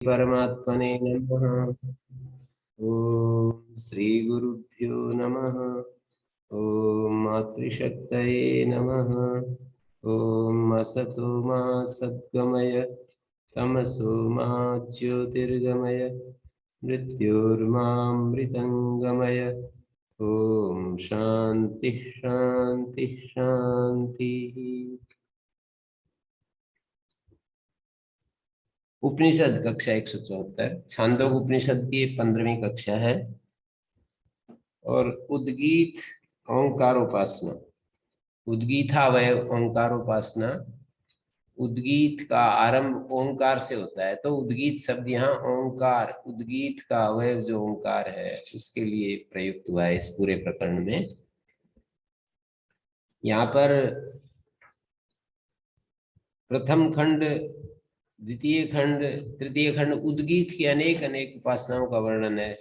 परमात्मने नमः। ओम श्री गुरुभ्यो नमः। ओम मातृशक्तये नमः। ओम असतो मा सद्गमय तमसो मा ज्योतिर्गमय मृत्योर्मामृतंगमय। ओम शांति शांति शांति। उपनिषद कक्षा 174 छांदोग्य उपनिषद की 15वीं कक्षा है और उद्गीत ओंकार उपासना, उद्गीतावय ओंकार उपासना। उद्गीत का आरंभ ओंकार से होता है, तो उद्गीत शब्द यहाँ ओंकार, उद्गीत का अवयव जो ओंकार है उसके लिए प्रयुक्त हुआ है इस पूरे प्रकरण में। यहाँ पर प्रथम खंड, द्वितीय खंड, तृतीय खंड उद्गीत की अनेक अनेक उपासनाओं का वर्णन है।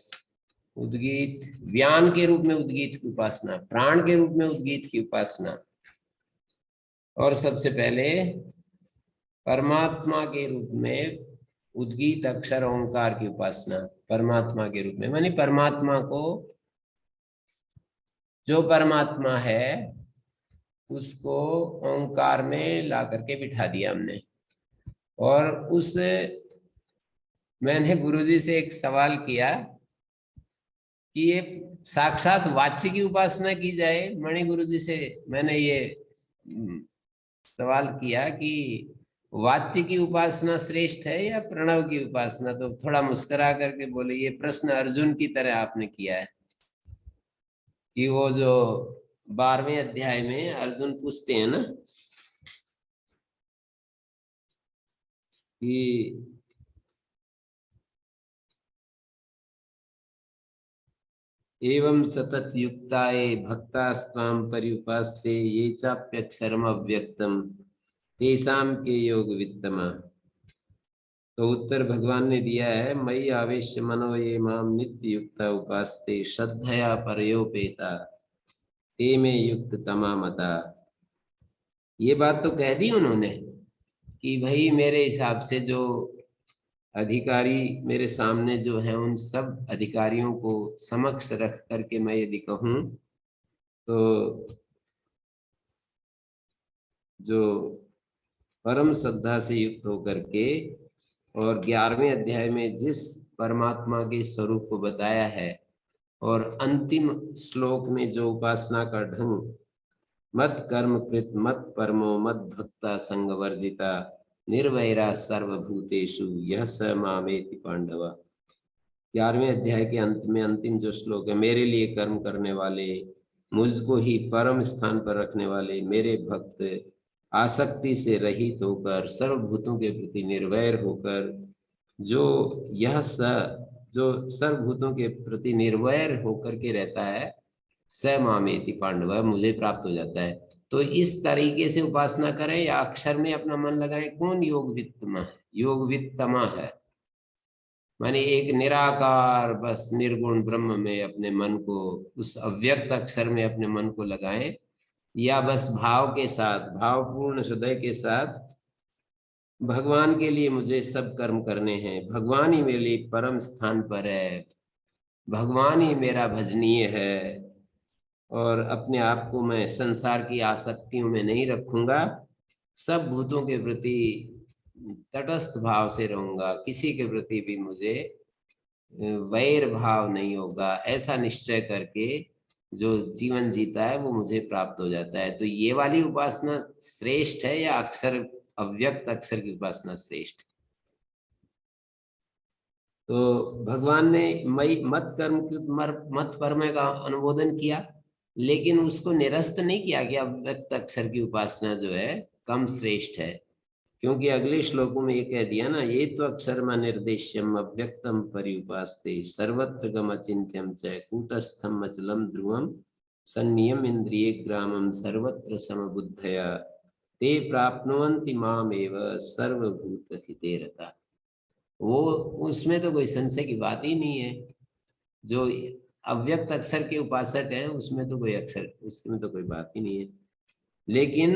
उद्गीत व्यान के रूप में उद्गीत की उपासना, प्राण के रूप में उद्गीत की उपासना, और सबसे पहले परमात्मा के रूप में उद्गीत अक्षर ओंकार की उपासना। परमात्मा के रूप में मानी परमात्मा को, जो परमात्मा है उसको ओंकार में ला करके बिठा दिया हमने। और उस मैंने गुरुजी से एक सवाल किया कि ये साक्षात वाच्य की उपासना की जाए। मणि गुरुजी से मैंने ये सवाल किया कि वाच्य की उपासना श्रेष्ठ है या प्रणव की उपासना, तो थोड़ा मुस्कुरा करके बोले ये प्रश्न अर्जुन की तरह आपने किया है। कि वो जो 12वें अध्याय में अर्जुन पूछते हैं ना कि एवं सतत युक्ताये भक्तास्त्वां पर्युपास्ते ये चाप्यक्षरम अव्यक्तम तेषां के योग वित्तमा। तो उत्तर भगवान ने दिया है, मयि आवेश्य मनो ये माम नित्य युक्ता उपास्ते श्रद्धया परयोपेता ते में युक्त तमा मता। ये बात तो कह दी उन्होंने कि भाई मेरे हिसाब से जो अधिकारी मेरे सामने जो है उन सब अधिकारियों को समक्ष रख करके मैं यदि कहूं तो जो परम श्रद्धा से युक्त होकर के और 11वें अध्याय में जिस परमात्मा के स्वरूप को बताया है और अंतिम श्लोक में जो उपासना का ढंग, मत कर्म कृत मत परमो मत भक्ता संग वर्जिता निर्वैरा सर्वभूतेषु यह स मामेति पांडवा। 11वें अध्याय के अंत में अंतिम जो श्लोक है, मेरे लिए कर्म करने वाले, मुझको ही परम स्थान पर रखने वाले मेरे भक्त, आसक्ति से रहित होकर सर्वभूतों के प्रति निर्वैर होकर, जो यह स जो सर्वभूतों के प्रति निर्वैर होकर के रहता है, स मामेति पांडव मुझे प्राप्त हो जाता है। तो इस तरीके से उपासना करें या अक्षर में अपना मन लगाएं। कौन योग वित्तमा है? योग वित्तमा है माने एक निराकार बस निर्गुण ब्रह्म में अपने मन को, उस अव्यक्त अक्षर में अपने मन को लगाएं, या बस भाव के साथ, भावपूर्ण हृदय के साथ भगवान के लिए मुझे सब कर्म करने हैं, भगवान ही मेरे लिए परम स्थान पर है, भगवान ही मेरा भजनीय है, और अपने आप को मैं संसार की आसक्तियों में नहीं रखूंगा, सब भूतों के प्रति तटस्थ भाव से रहूंगा, किसी के प्रति भी मुझे वैर भाव नहीं होगा, ऐसा निश्चय करके जो जीवन जीता है वो मुझे प्राप्त हो जाता है। तो ये वाली उपासना श्रेष्ठ है या अक्षर, अव्यक्त अक्षर की उपासना श्रेष्ठ? तो भगवान ने मई मत कर्म मत परम का अनुमोदन किया, लेकिन उसको निरस्त नहीं किया कि अव्यक्त अक्षर की उपासना जो है कम श्रेष्ठ है। क्योंकि अगले श्लोकों में ये कह दिया ना, ये तो अक्षरम निर्देश्यम अव्यक्तम पर्युपास्ते सर्वत्र गम अचिंत्यम च कूटस्थम अचलम ध्रुवम संनियम इंद्रिय ग्रामम सर्वत्र समबुद्धया ते प्राप्नुवन्ति माम एव सर्वभूत हिते रता। वो उसमें तो कोई संशय की बात ही नहीं है। जो अव्यक्त अक्षर के उपासक हैं उसमें तो कोई अक्षर, उसमें तो कोई बात ही नहीं है। लेकिन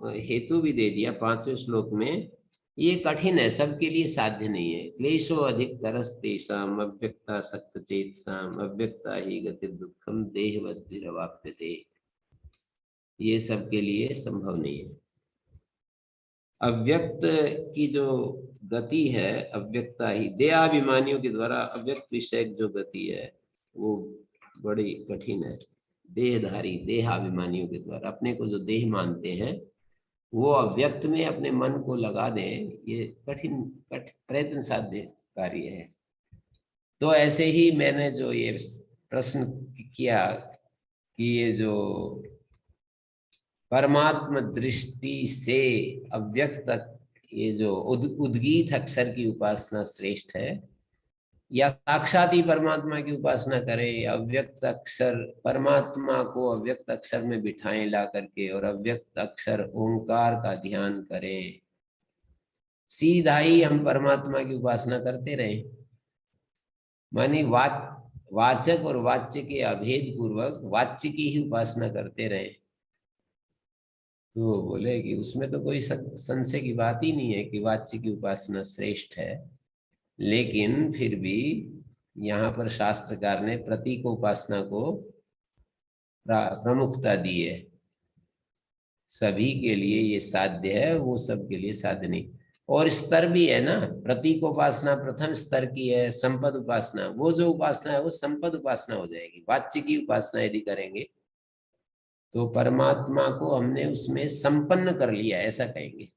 हेतु भी दे दिया 5वें श्लोक में ये कठिन है, सबके लिए साध्य नहीं है। क्लेशो अधिक तरस्तेषाम अव्यक्ता सक्त चेतसाम अव्यक्ता ही गति दुखम देहवद्भिरवाप्यते। ये सबके लिए संभव नहीं है। अव्यक्त की जो गति है, अव्यक्ता ही, देहाभिमानियों के द्वारा अव्यक्त विषयक जो गति है वो बड़ी कठिन है। देहधारी देहाभिमानियों के द्वारा अपने को जो देह मानते हैं वो अव्यक्त में अपने मन को लगा दें, ये कठिन प्रयत्न साध्य कार्य है। तो ऐसे ही मैंने जो ये प्रश्न किया कि ये जो परमात्म दृष्टि से अव्यक्त, ये जो उद्गीत अक्षर की उपासना श्रेष्ठ है, या साक्षात ही परमात्मा की उपासना करें, या अव्यक्त अक्षर परमात्मा को अव्यक्त अक्षर में बिठाएं ला करके और अव्यक्त अक्षर ओंकार का ध्यान करें, सीधा ही हम परमात्मा की उपासना करते रहें, मानी वाचक और वाच्य के अभेद पूर्वक वाच्य की ही उपासना करते रहें, तो बोले कि उसमें तो कोई संशय की बात ही नहीं है कि वाच्य की उपासना श्रेष्ठ है। लेकिन फिर भी यहाँ पर शास्त्रकार ने प्रतीक उपासना को प्रमुखता दी है। सभी के लिए ये साध्य है, वो सब के लिए साध्य नहीं। और स्तर भी है ना, प्रतीक उपासना प्रथम स्तर की है, संपद उपासना, वो जो उपासना है वो संपद उपासना हो जाएगी। वाच्य की उपासना यदि करेंगे तो परमात्मा को हमने उसमें संपन्न कर लिया, ऐसा कहेंगे।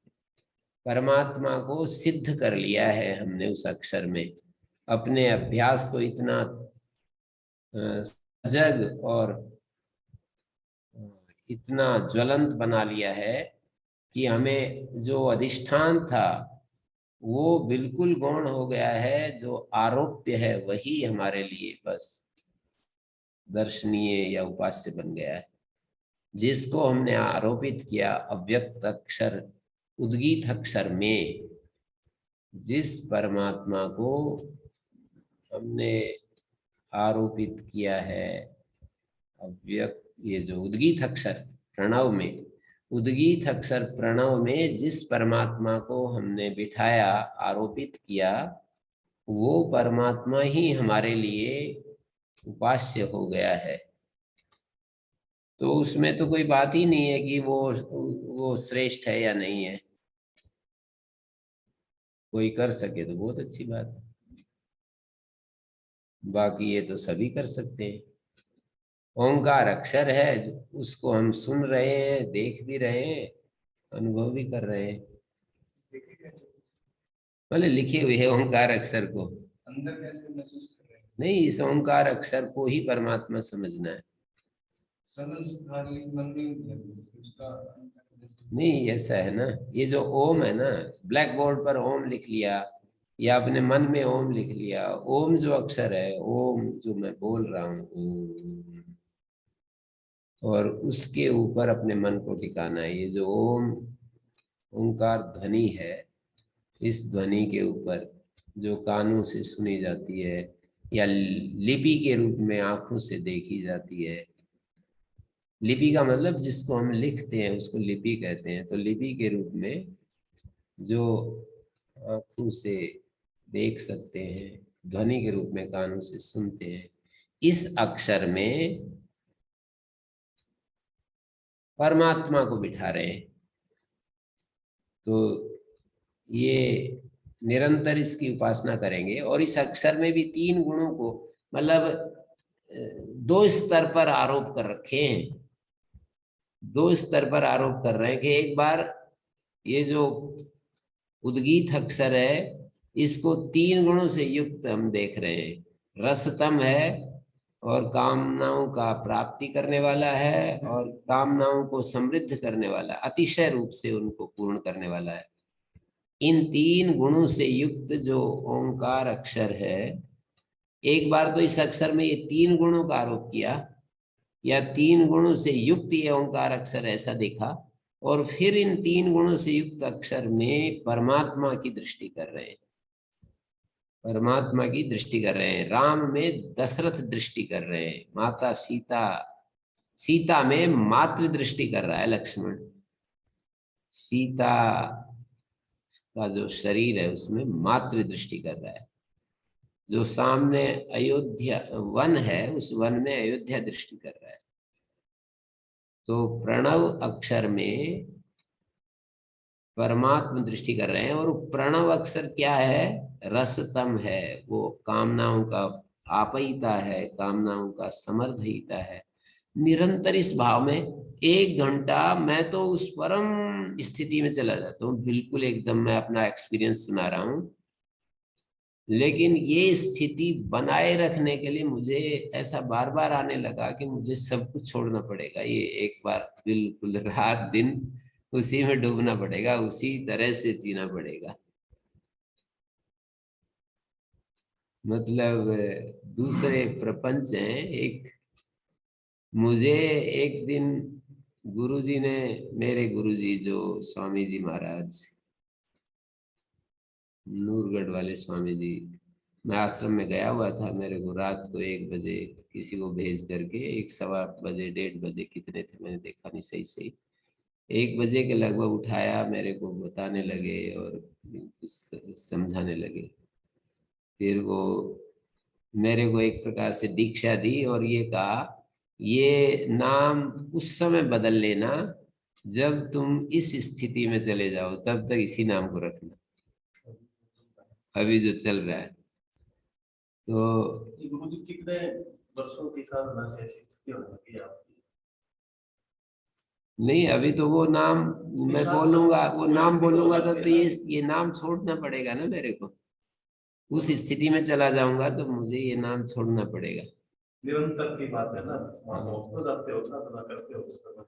परमात्मा को सिद्ध कर लिया है हमने उस अक्षर में, अपने अभ्यास को इतना सजग और इतना ज्वलंत बना लिया है कि हमें जो अधिष्ठान था वो बिल्कुल गौण हो गया है। जो आरोप्य है वही हमारे लिए बस दर्शनीय या उपास्य बन गया है। जिसको हमने आरोपित किया अव्यक्त अक्षर उद्गीत अक्षर में, जिस परमात्मा को हमने आरोपित किया है अव्यक्त, ये जो उद्गीत अक्षर प्रणव में, उद्गीत अक्षर प्रणव में जिस परमात्मा को हमने बिठाया आरोपित किया, वो परमात्मा ही हमारे लिए उपास्य हो गया है। तो उसमें तो कोई बात ही नहीं है कि वो श्रेष्ठ है या नहीं है। कोई कर सके तो बहुत अच्छी बात है, बाकी ये तो सभी कर सकते हैं। ओंकार अक्षर है, उसको हम सुन रहे हैं, देख भी रहे हैं, अनुभव भी कर रहे हैं। भले लिखे हुए है ओंकार अक्षर को, अंदर कैसे महसूस कर रहे हैं? नहीं, इस ओंकार अक्षर को ही परमात्मा समझना है। नहीं, ऐसा है ना, ये जो ओम है ना, ब्लैक बोर्ड पर ओम लिख लिया या अपने मन में ओम लिख लिया, ओम जो अक्षर है, ओम जो मैं बोल रहा हूँ ओम, और उसके ऊपर अपने मन को टिकाना है। ये जो ओम ओंकार ध्वनि है, इस ध्वनि के ऊपर जो कानों से सुनी जाती है या लिपि के रूप में आंखों से देखी जाती है, लिपि का मतलब जिसको हम लिखते हैं उसको लिपि कहते हैं, तो लिपि के रूप में जो आंखों से देख सकते हैं, ध्वनि के रूप में कानों से सुनते हैं, इस अक्षर में परमात्मा को बिठा रहे हैं। तो ये निरंतर इसकी उपासना करेंगे। और इस अक्षर में भी तीन गुणों को, मतलब दो स्तर पर आरोप कर रखे हैं, दो स्तर पर आरोप कर रहे हैं कि एक बार ये जो उद्गीत अक्षर है इसको तीन गुणों से युक्त हम देख रहे हैं। रसतम है और कामनाओं का प्राप्ति करने वाला है और कामनाओं को समृद्ध करने वाला, अतिशय रूप से उनको पूर्ण करने वाला है। इन तीन गुणों से युक्त जो ओंकार अक्षर है, एक बार तो इस अक्षर में ये तीन गुणों का आरोप किया या तीन गुणों से युक्त ये ओंकार अक्षर ऐसा देखा, और फिर इन तीन गुणों से युक्त अक्षर में परमात्मा की दृष्टि कर रहे हैं, परमात्मा की दृष्टि कर रहे हैं। राम में दशरथ दृष्टि कर रहे हैं, माता सीता, सीता में मातृ दृष्टि कर रहा है लक्ष्मण, सीता का जो शरीर है उसमें मात्र दृष्टि कर रहा है। जो सामने अयोध्या वन है उस वन में अयोध्या दृष्टि कर रहा है। तो प्रणव अक्षर में परमात्मा दृष्टि कर रहे हैं, और प्रणव अक्षर क्या है? रसतम है, वो कामनाओं का आपयिता है, कामनाओं का समर्धयिता है। निरंतर इस भाव में 1 घंटा मैं तो उस परम स्थिति में चला जाता हूँ, बिल्कुल एकदम मैं अपना एक्सपीरियंस सुना रहा हूँ। लेकिन ये स्थिति बनाए रखने के लिए मुझे ऐसा बार बार आने लगा कि मुझे सब कुछ छोड़ना पड़ेगा। ये एक बार बिल्कुल रात दिन उसी में डूबना पड़ेगा, उसी तरह से जीना पड़ेगा। मतलब दूसरे प्रपंच हैं। एक मुझे एक दिन गुरुजी ने, मेरे गुरुजी जो स्वामी जी महाराज, नूरगढ़ वाले स्वामी जी, मैं आश्रम में गया हुआ था। मेरे को रात को 1 बजे किसी को भेज करके, 1, 1:15, 1:30 कितने थे मैंने देखा नहीं सही सही, 1 बजे के लगभग उठाया, मेरे को बताने लगे और समझाने लगे। फिर वो मेरे को एक प्रकार से दीक्षा दी और ये कहा, ये नाम उस समय बदल लेना जब तुम इस स्थिति में चले जाओ, तब तक इसी नाम को रखना, अभी जो चल रहा है। तो गुरु जी कितने वर्षों की साधना से ऐसी स्थिति हो जाती है आपकी? नहीं, अभी तो वो नाम मैं बोलूंगा, वो नाम बोलूंगा तो ये नाम छोड़ना पड़ेगा ना मेरे को। उस स्थिति में चला जाऊंगा तो मुझे ये नाम छोड़ना पड़ेगा। निरंतर की बात है ना, वहां पहुंच जाते हो, साधना करते हो उस समय।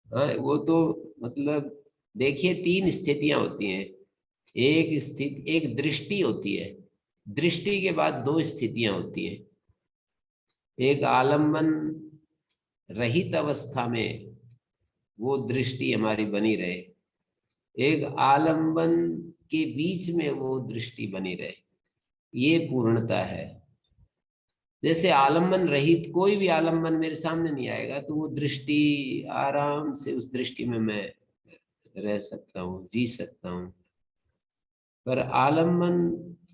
हाँ, वो तो मतलब देखिए 3 स्थितियां होती हैं। एक दृष्टि होती है, दृष्टि के बाद 2 स्थितियां होती हैं। एक आलम्बन रहित अवस्था में वो दृष्टि हमारी बनी रहे, एक आलम्बन के बीच में वो दृष्टि बनी रहे, ये पूर्णता है। जैसे आलम्बन रहित कोई भी आलम्बन मेरे सामने नहीं आएगा तो वो दृष्टि आराम से, उस दृष्टि में मैं रह सकता हूँ, जी सकता हूँ। पर आलम्बन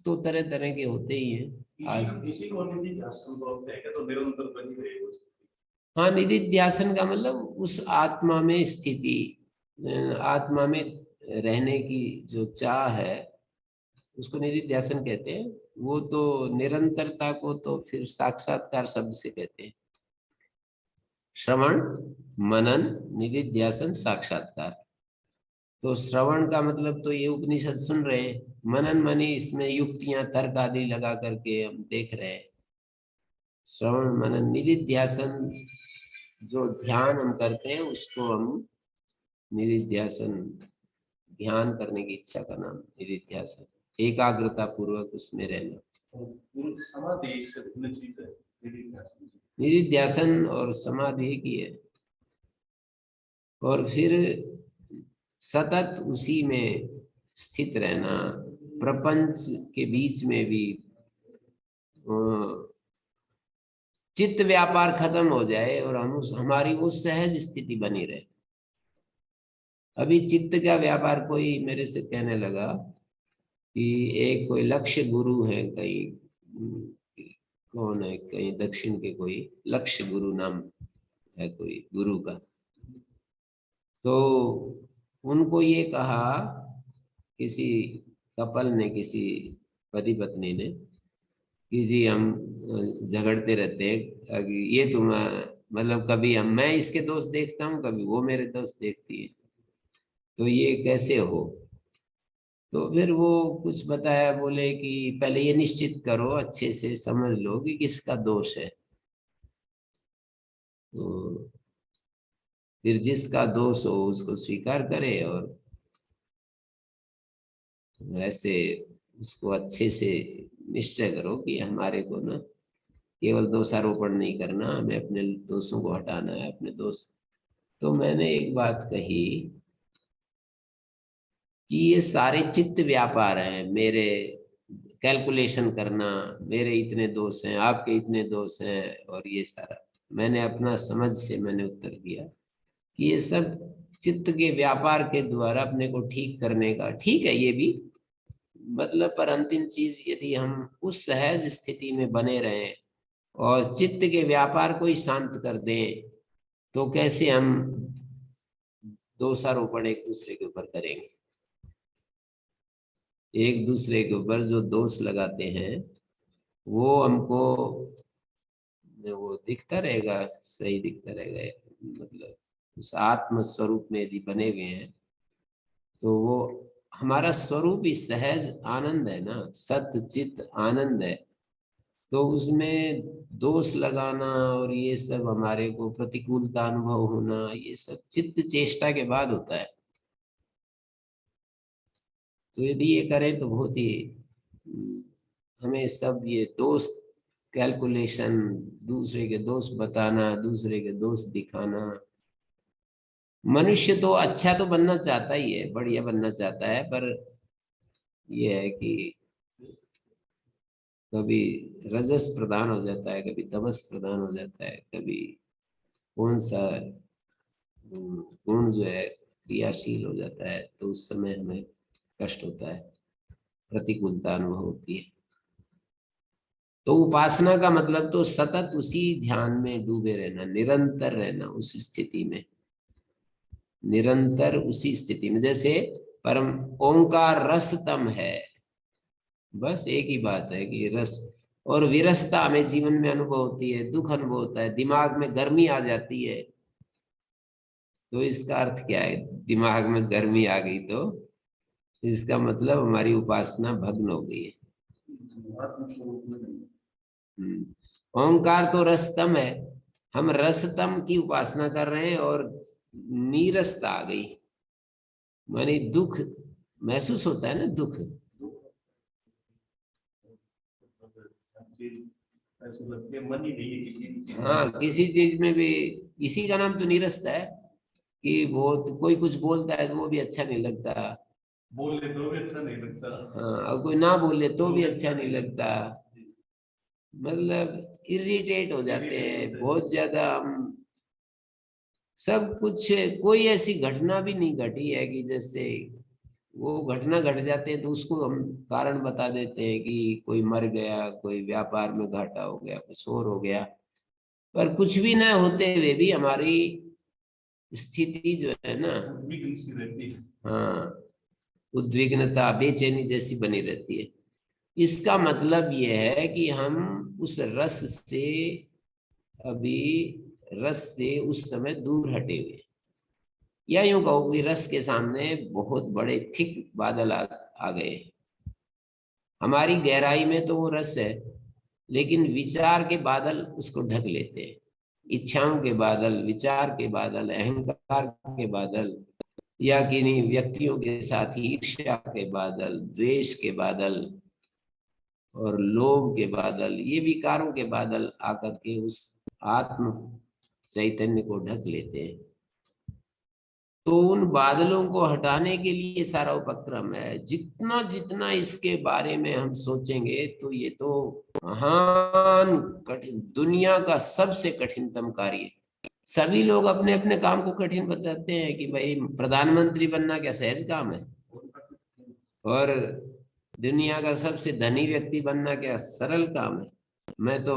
तो तरह तरह के होते ही हैं। इसी को निधि ध्यान बोलते हैं कि तो निरंतर बनी रही वो स्थिति। हाँ, निधिध्यासन का मतलब उस आत्मा में स्थिति, आत्मा में रहने की जो चाह है उसको निधिध्यासन कहते हैं। वो तो निरंतरता को तो फिर साक्षात्कार शब्द से कहते हैं। श्रवण, मनन, निधिध्यासन, साक्षात्कार। तो श्रवण का मतलब तो ये उपनिषद सुन रहे हैं, मनन मनी इसमें युक्तियां तर्क आदि लगा करके हम देख रहे हैं। श्रवण मनन निधिध्यासन, जो ध्यान हम करते हैं उसको हम निधिध्यासन, ध्यान करने की इच्छा का नाम निधिध्यासन, एकाग्रता पूर्वक उसमें रहना। समाधि से भिन्न चीज है निधिध्यासन और समाधि की है। और फिर सतत उसी में स्थित रहना, प्रपंच के बीच में भी चित्त व्यापार खत्म हो जाए और हम हमारी वो सहज स्थिति बनी रहे। अभी चित्त का व्यापार, कोई मेरे से कहने लगा कि एक कोई लक्ष्य गुरु है कहीं, कौन है, कहीं दक्षिण के कोई लक्ष्य गुरु नाम है कोई गुरु का। तो उनको ये कहा किसी कपल ने, किसी पति पत्नी ने, कि जी हम झगड़ते रहते हैं, ये तुम मतलब कभी मैं इसके दोस्त देखता हूँ, कभी वो मेरे दोस्त देखती है, तो ये कैसे हो? तो फिर वो कुछ बताया, बोले कि पहले ये निश्चित करो, अच्छे से समझ लो कि किसका दोष है। तो फिर जिसका दोष हो उसको स्वीकार करे और वैसे उसको अच्छे से निश्चय करो कि हमारे को ना केवल दोषारोपण नहीं करना, हमें अपने दोषों को हटाना है, अपने दोष। तो मैंने एक बात कही कि ये सारे चित्त व्यापार हैं, मेरे कैलकुलेशन करना, मेरे इतने दोष हैं, आपके इतने दोष हैं, और ये सारा मैंने अपना समझ से मैंने उत्तर दिया कि ये सब चित्त के व्यापार के द्वारा अपने को ठीक करने का, ठीक है ये भी, मतलब पर अंतिम चीज यदि हम उस सहज स्थिति में बने रहें और चित्त के व्यापार को ही शांत कर दें, तो कैसे हम दोषारोपण एक दूसरे के ऊपर करेंगे। एक दूसरे के ऊपर जो दोष लगाते हैं वो हमको वो दिखता रहेगा, सही दिखता रहेगा, मतलब उस आत्म स्वरूप में यदि बने हुए हैं तो वो हमारा स्वरूप ही सहज आनंद है ना, सत्य चित्त आनंद है। तो उसमें दोष लगाना और ये सब हमारे को प्रतिकूलता अनुभव होना, ये सब चित्त चेष्टा के बाद होता है। तो यदि ये करें तो बहुत ही हमें सब ये दोष कैलकुलेशन, दूसरे के दोष बताना, दूसरे के दोष दिखाना, मनुष्य तो अच्छा तो बनना चाहता ही है, बढ़िया बनना चाहता है, पर यह है कि कभी रजस प्रदान हो जाता है, कभी तमस प्रदान हो जाता है, कभी कौन सा गुण जो है क्रियाशील हो जाता है, तो उस समय हमें कष्ट होता है, प्रतिकूलता अनुभव होती है। तो उपासना का मतलब तो सतत उसी ध्यान में डूबे रहना, निरंतर रहना उस स्थिति में, निरंतर उसी स्थिति में। जैसे परम ओंकार रसतम है, बस एक ही बात है कि रस और विरसता हमें जीवन में अनुभव होती है, दुख अनुभव होता है, दिमाग में गर्मी आ जाती है। तो इसका अर्थ क्या है, दिमाग में गर्मी आ गई तो इसका मतलब हमारी उपासना भग्न हो गई है। ओंकार तो रसतम है, हम रसतम की उपासना कर रहे हैं और नीरसता आ गई, माने दुख महसूस होता है ना, दुख। हाँ, किसी चीज में भी इसी का नाम तो नीरसता है कि बहुत कोई कुछ बोलता है तो वो भी अच्छा नहीं लगता, बोले तो भी अच्छा नहीं लगता। हाँ, और कोई ना बोले तो भी अच्छा नहीं लगता, मतलब इरिटेट हो जाते हैं बहुत ज्यादा हम। सब कुछ, कोई ऐसी घटना भी नहीं घटी है कि जैसे वो घटना घट जाते हैं तो उसको हम कारण बता देते हैं कि कोई मर गया, कोई व्यापार में घाटा हो गया, कुछ और हो गया, पर कुछ भी ना होते हुए भी हमारी स्थिति जो है ना, हाँ, उद्विग्नता बेचैनी जैसी बनी रहती है। इसका मतलब यह है कि हम उस रस से अभी रस से उस समय दूर हटे हुए, या यूं कहो कि रस के सामने बहुत बड़े थिक बादल आ गए। हमारी गहराई में तो वो रस है, लेकिन विचार के बादल उसको ढक लेते हैं, इच्छाओं के बादल, विचार के बादल, अहंकार के बादल, या किन्हीं व्यक्तियों के साथ ईर्ष्या के बादल, द्वेष के बादल और लोभ के बादल, ये विकारों के बादल आकर के उस आत्म चैतन्य को ढक लेते हैं। तो उन बादलों को हटाने के लिए सारा उपक्रम है। जितना जितना इसके बारे में हम सोचेंगे तो ये तो महान कठिन, दुनिया का सबसे कठिनतम कार्य। सभी लोग अपने अपने काम को कठिन बताते हैं कि भाई प्रधानमंत्री बनना क्या सहज काम है, और दुनिया का सबसे धनी व्यक्ति बनना क्या सरल काम है। मैं तो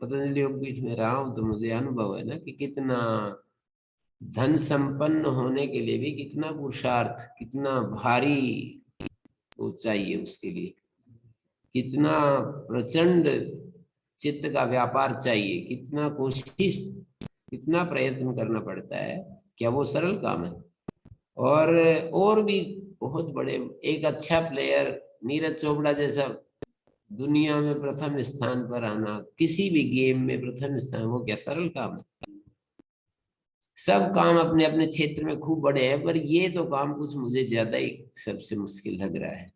पतंजलि योगपीठ में रहा हूं तो मुझे अनुभव है ना कि कितना धन संपन्न होने के लिए भी कितना पुरुषार्थ, कितना भारी वो चाहिए उसके लिए, कितना प्रचंड चित्त का व्यापार चाहिए, कितना कोशिश, कितना प्रयत्न करना पड़ता है। क्या वो सरल काम है? और भी बहुत बड़े, एक अच्छा प्लेयर नीरज चोपड़ा जैसा दुनिया में प्रथम स्थान पर आना, किसी भी गेम में प्रथम स्थान, वो क्या सरल काम है? सब काम अपने अपने क्षेत्र में खूब बड़े हैं, पर ये तो काम कुछ मुझे ज्यादा ही सबसे मुश्किल लग रहा है।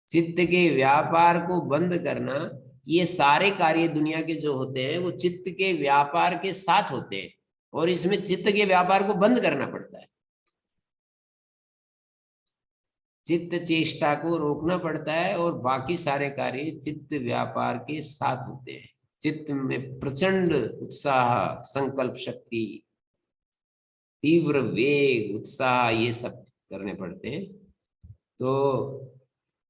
चित्त के व्यापार को बंद करना, ये सारे कार्य दुनिया के जो होते हैं वो चित्त के व्यापार के साथ होते हैं, और इसमें चित्त के व्यापार को बंद करना पड़ता है, चित्त चेष्टा को रोकना पड़ता है, और बाकी सारे कार्य चित्त व्यापार के साथ होते हैं। चित्त में प्रचंड उत्साह, संकल्प शक्ति, तीव्र वेग, उत्साह, ये सब करने पड़ते हैं। तो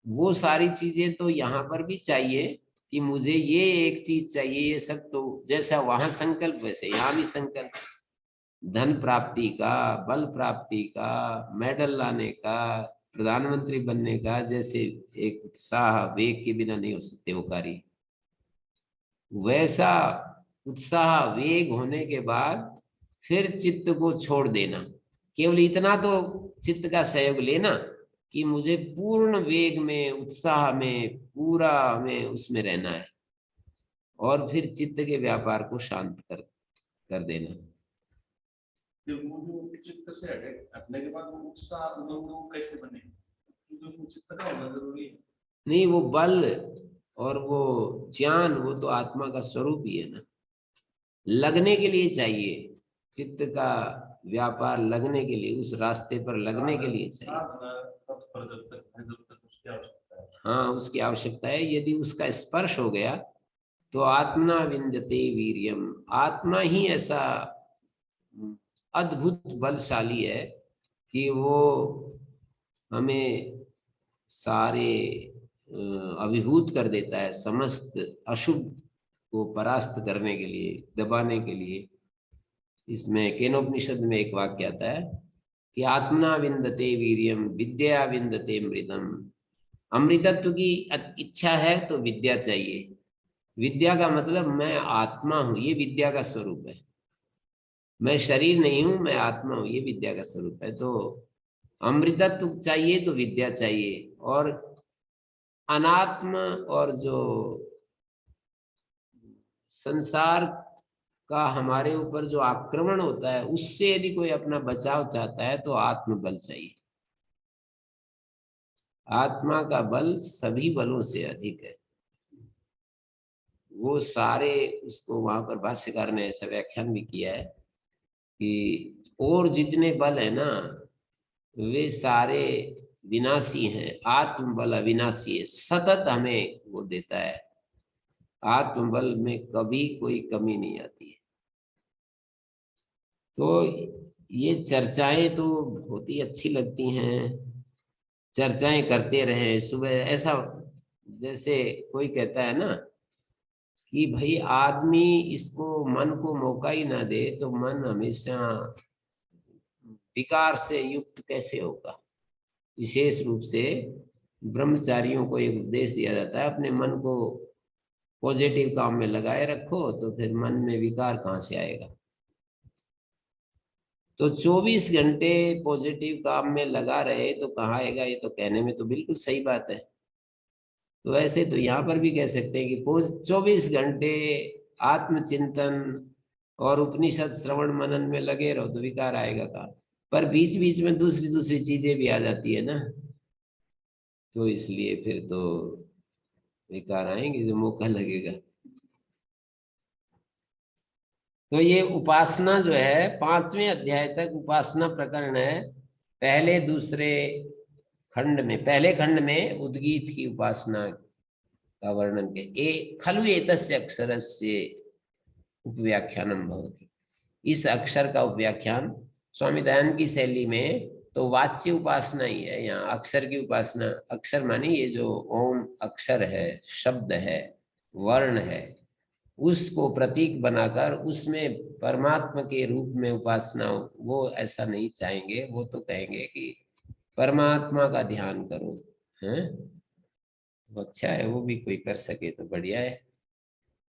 वो सारी चीजें तो यहाँ पर भी चाहिए कि मुझे ये एक चीज चाहिए, ये सब तो जैसा वहां संकल्प वैसे यहाँ भी संकल्प। धन प्राप्ति का, बल प्राप्ति का, मेडल लाने का, प्रधानमंत्री बनने का, जैसे एक उत्साह वेग के बिना नहीं हो सकते वो कार्य, वैसा उत्साह वेग होने के बाद फिर चित्त को छोड़ देना। केवल इतना तो चित्त का सहयोग लेना कि मुझे पूर्ण वेग में, उत्साह में, पूरा में उसमें रहना है, और फिर चित्त के व्यापार को शांत कर देना। फिर वो जो चित्त से हटने के बाद वो उत्साह वो कैसे बने, क्योंकि वो चित्त का होना जरूरी है। नहीं, वो बल और वो ज्ञान वो तो आत्मा का स्वरूप ही है ना, लगने के लिए चाहिए। चित्त का व्यापार लगने के लिए, उस रास्ते पर लगने के लिए चाहिए। तत्पर जब तक है, जब तक उसकी आवश्यकता है। हाँ, उसकी आवश्यकता है। यदि उसका स्पर्श हो गया तो आत्मना विंदते वीर्यम, आत्मा ही ऐसा अद्भुत बलशाली है कि वो हमें सारे अभिभूत कर देता है, समस्त अशुभ को परास्त करने के लिए, दबाने के लिए। इसमें केनोपनिषद में एक वाक्य आता है कि आत्मना विंदते वीर्यम विद्या विंदते अमृतम। अमृतत्व की इच्छा है तो विद्या चाहिए। विद्या का मतलब मैं आत्मा हूं, ये विद्या का स्वरूप है। मैं शरीर नहीं हूं, मैं आत्मा हूं, ये विद्या का स्वरूप है। तो अमृतत्व चाहिए तो विद्या चाहिए। और अनात्म और जो संसार का हमारे ऊपर जो आक्रमण होता है, उससे यदि कोई अपना बचाव चाहता है तो आत्मबल चाहिए। आत्मा का बल सभी बलों से अधिक है। वो सारे, उसको वहां पर भाष्यकार ने ऐसा व्याख्यान भी किया है कि और जितने बल है ना, वे सारे विनाशी हैं, आत्मबल अविनाशी है, सतत हमें वो देता है। आत्मबल में कभी कोई कमी नहीं आती है। तो ये चर्चाएं तो बहुत ही अच्छी लगती हैं, चर्चाएं करते रहे सुबह। ऐसा जैसे कोई कहता है ना कि भाई आदमी इसको, मन को मौका ही ना दे तो मन हमेशा विकार से युक्त कैसे होगा। विशेष रूप से ब्रह्मचारियों को एक उपदेश दिया जाता है, अपने मन को पॉजिटिव काम में लगाए रखो तो फिर मन में विकार कहाँ से आएगा। तो 24 घंटे पॉजिटिव काम में लगा रहे तो कहाँ आएगा, ये तो कहने में तो बिल्कुल सही बात है। तो ऐसे तो यहाँ पर भी कह सकते हैं कि 24 घंटे आत्मचिंतन और उपनिषद श्रवण मनन में लगे रहो तो विकार आएगा कहाँ। पर बीच बीच में दूसरी दूसरी चीजें भी आ जाती है ना, तो इसलिए फिर तो विकार आएंगे जो मौका लगेगा। तो ये उपासना जो है 5वें अध्याय तक उपासना प्रकरण है। पहले दूसरे खंड में, पहले खंड में उद्गीत की उपासना का वर्णन के खलु एतस्य अक्षरस्य उपव्याख्यानम भवति। इस अक्षर का उपव्याख्यान स्वामी दयानंद की शैली में तो वाच्य उपासना ही है। यहाँ अक्षर की उपासना, अक्षर माने ये जो ओम अक्षर है, शब्द है, वर्ण है, उसको प्रतीक बनाकर उसमें परमात्मा के रूप में उपासना, वो ऐसा नहीं चाहेंगे। वो तो कहेंगे कि परमात्मा का ध्यान करो। हैं, अच्छा है, वो भी कोई कर सके तो बढ़िया है।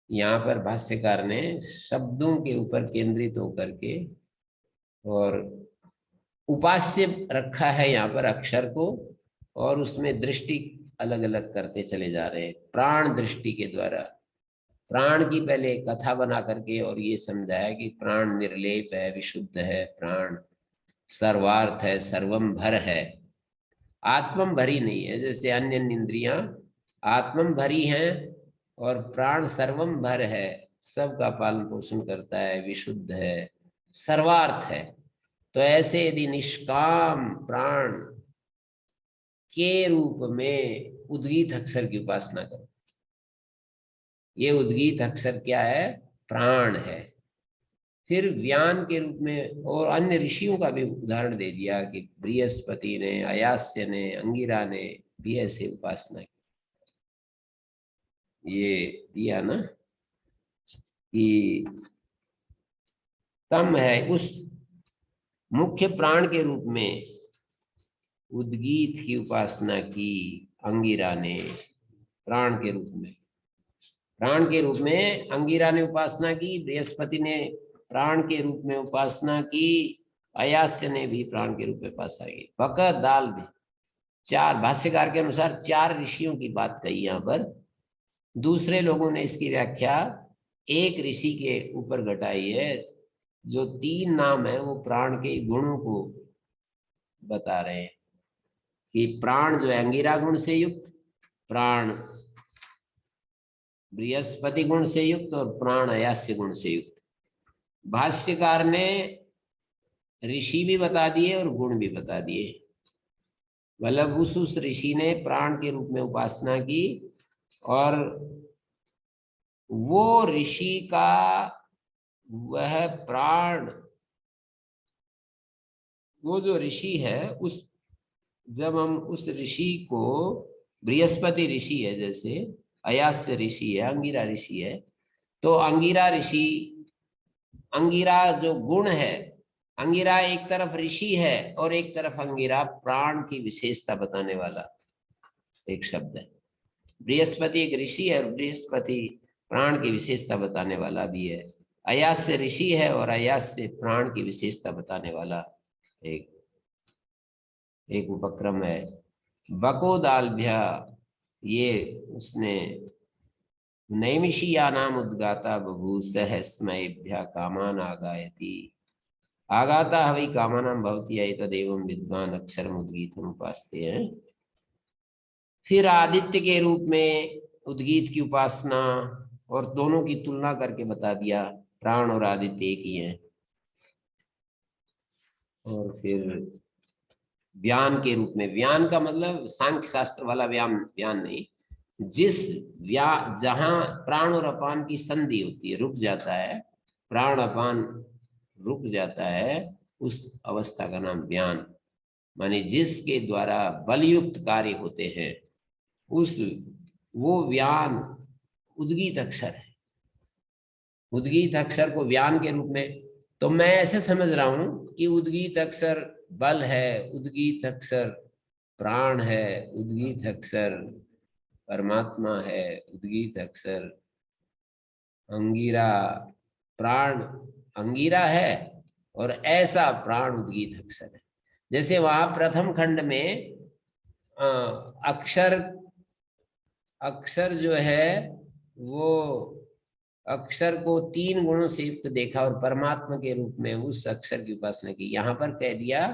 यहाँ पर भाष्यकार ने शब्दों के ऊपर केंद्रित होकर के और उपास्य रखा है यहाँ पर अक्षर को, और उसमें दृष्टि अलग अलग करते चले जा रहे हैं प्राण दृष्टि के द्वारा। प्राण की पहले कथा बना करके और ये समझाया कि प्राण निर्लेप है, विशुद्ध है, प्राण सर्वार्थ है, सर्वम भर है, आत्मम भरी नहीं है। जैसे अन्य इंद्रियां आत्मम भरी हैं और प्राण सर्वम भर है, सबका पालन पोषण करता है, विशुद्ध है, सर्वार्थ है। तो ऐसे यदि निष्काम प्राण के रूप में उद्गीत अक्षर की उपासना करो, ये उद्गीत अक्षर क्या है, प्राण है। फिर व्यान के रूप में और अन्य ऋषियों का भी उदाहरण दे दिया कि बृहस्पति ने, अयास्य ने, अंगिरा ने भी ऐसे उपासना की। ये दिया ना कि तम है उस मुख्य प्राण के रूप में उद्गीत की उपासना की अंगिरा ने। प्राण के रूप में, प्राण के रूप में अंगिरा ने उपासना की, बृहस्पति ने प्राण के रूप में उपासना की, अयास्य ने भी प्राण के रूप में उपासना की। बका दाल भी चार, भाष्यकार के अनुसार 4 ऋषियों की बात कही यहाँ पर। दूसरे लोगों ने इसकी व्याख्या एक ऋषि के ऊपर घटाई है। जो 3 नाम है वो प्राण के गुणों को बता रहे हैं कि प्राण जो है अंगिरा गुण से युक्त, प्राण बृहस्पति गुण से युक्त और प्राण अयास्य गुण से युक्त। भाष्यकार ने ऋषि भी बता दिए और गुण भी बता दिए। मतलब उस ऋषि ने प्राण के रूप में उपासना की और वो ऋषि का वह प्राण, वो जो ऋषि है उस, जब हम उस ऋषि को, बृहस्पति ऋषि है जैसे, अयास्य ऋषि है, अंगिरा ऋषि है, तो अंगिरा ऋषि, अंगिरा जो गुण है, अंगिरा एक तरफ ऋषि है और एक तरफ अंगिरा प्राण की विशेषता बताने वाला एक शब्द है। बृहस्पति एक ऋषि है और बृहस्पति प्राण की विशेषता बताने वाला भी है। अयास्य ऋषि है और अयास्य प्राण की विशेषता बताने वाला एक उपक्रम है। बकोदालभ्य, ये उसने नैमिषीयानाम उद्गाता बभूसह स्मयेभ्य कामान आगायति। आगाता हवै कामानां भवति एतदेवं विद्वान अक्षरम उद्गीतम उपासते हैं। फिर आदित्य के रूप में उद्गीत की उपासना, और दोनों की तुलना करके बता दिया प्राण और आदित्य एक ही हैं। और फिर व्यान के रूप में, व्यान का मतलब सांख्य शास्त्र वाला व्यान नहीं, जहां प्राण और अपान की संधि होती है, रुक जाता है, प्राण अपान रुक जाता है, उस अवस्था का नाम व्यान, माने जिसके द्वारा बलयुक्त कार्य होते हैं, वो व्यान उद्गीत अक्षर है। उद्गीत अक्षर को व्यान के रूप में, तो मैं ऐसे समझ रहा हूं कि उद्गीत अक्षर बल है, उद्गीत अक्षर प्राण है, उद्गीत अक्षर परमात्मा है, उद्गीत अक्षर अंगिरा, प्राण अंगिरा है और ऐसा प्राण उद्गीत अक्षर है। जैसे वहां प्रथम खंड में अक्षर जो है वो अक्षर को 3 गुणों से युक्त देखा और परमात्मा के रूप में उस अक्षर की उपासना की। यहाँ पर कह दिया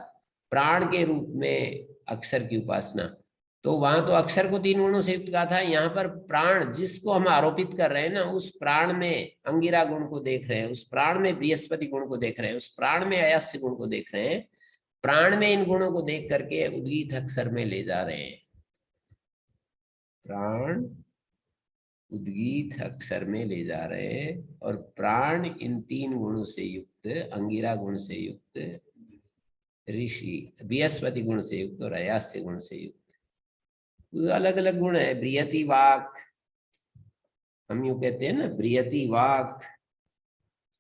प्राण के रूप में अक्षर की उपासना। तो वहां तो अक्षर को 3 गुणों से युक्त कहा था, यहाँ पर प्राण जिसको हम आरोपित कर रहे हैं ना, उस प्राण में अंगिरा गुण को देख रहे हैं, उस प्राण में बृहस्पति गुण को देख रहे हैं, उस प्राण में अयास्य गुण को देख रहे हैं। प्राण में इन गुणों को देख करके उद्गीत अक्षर में ले जा रहे हैं। प्राण उद्गीत अक्षर में ले जा रहे हैं और प्राण इन 3 गुणों से युक्त, अंगिरा गुण से युक्त, ऋषि बृहस्पति गुण से युक्त और अयास्य गुण से युक्त। अलग अलग गुण है। बृहति वाक, हम यूं कहते हैं ना, बृहति वाक,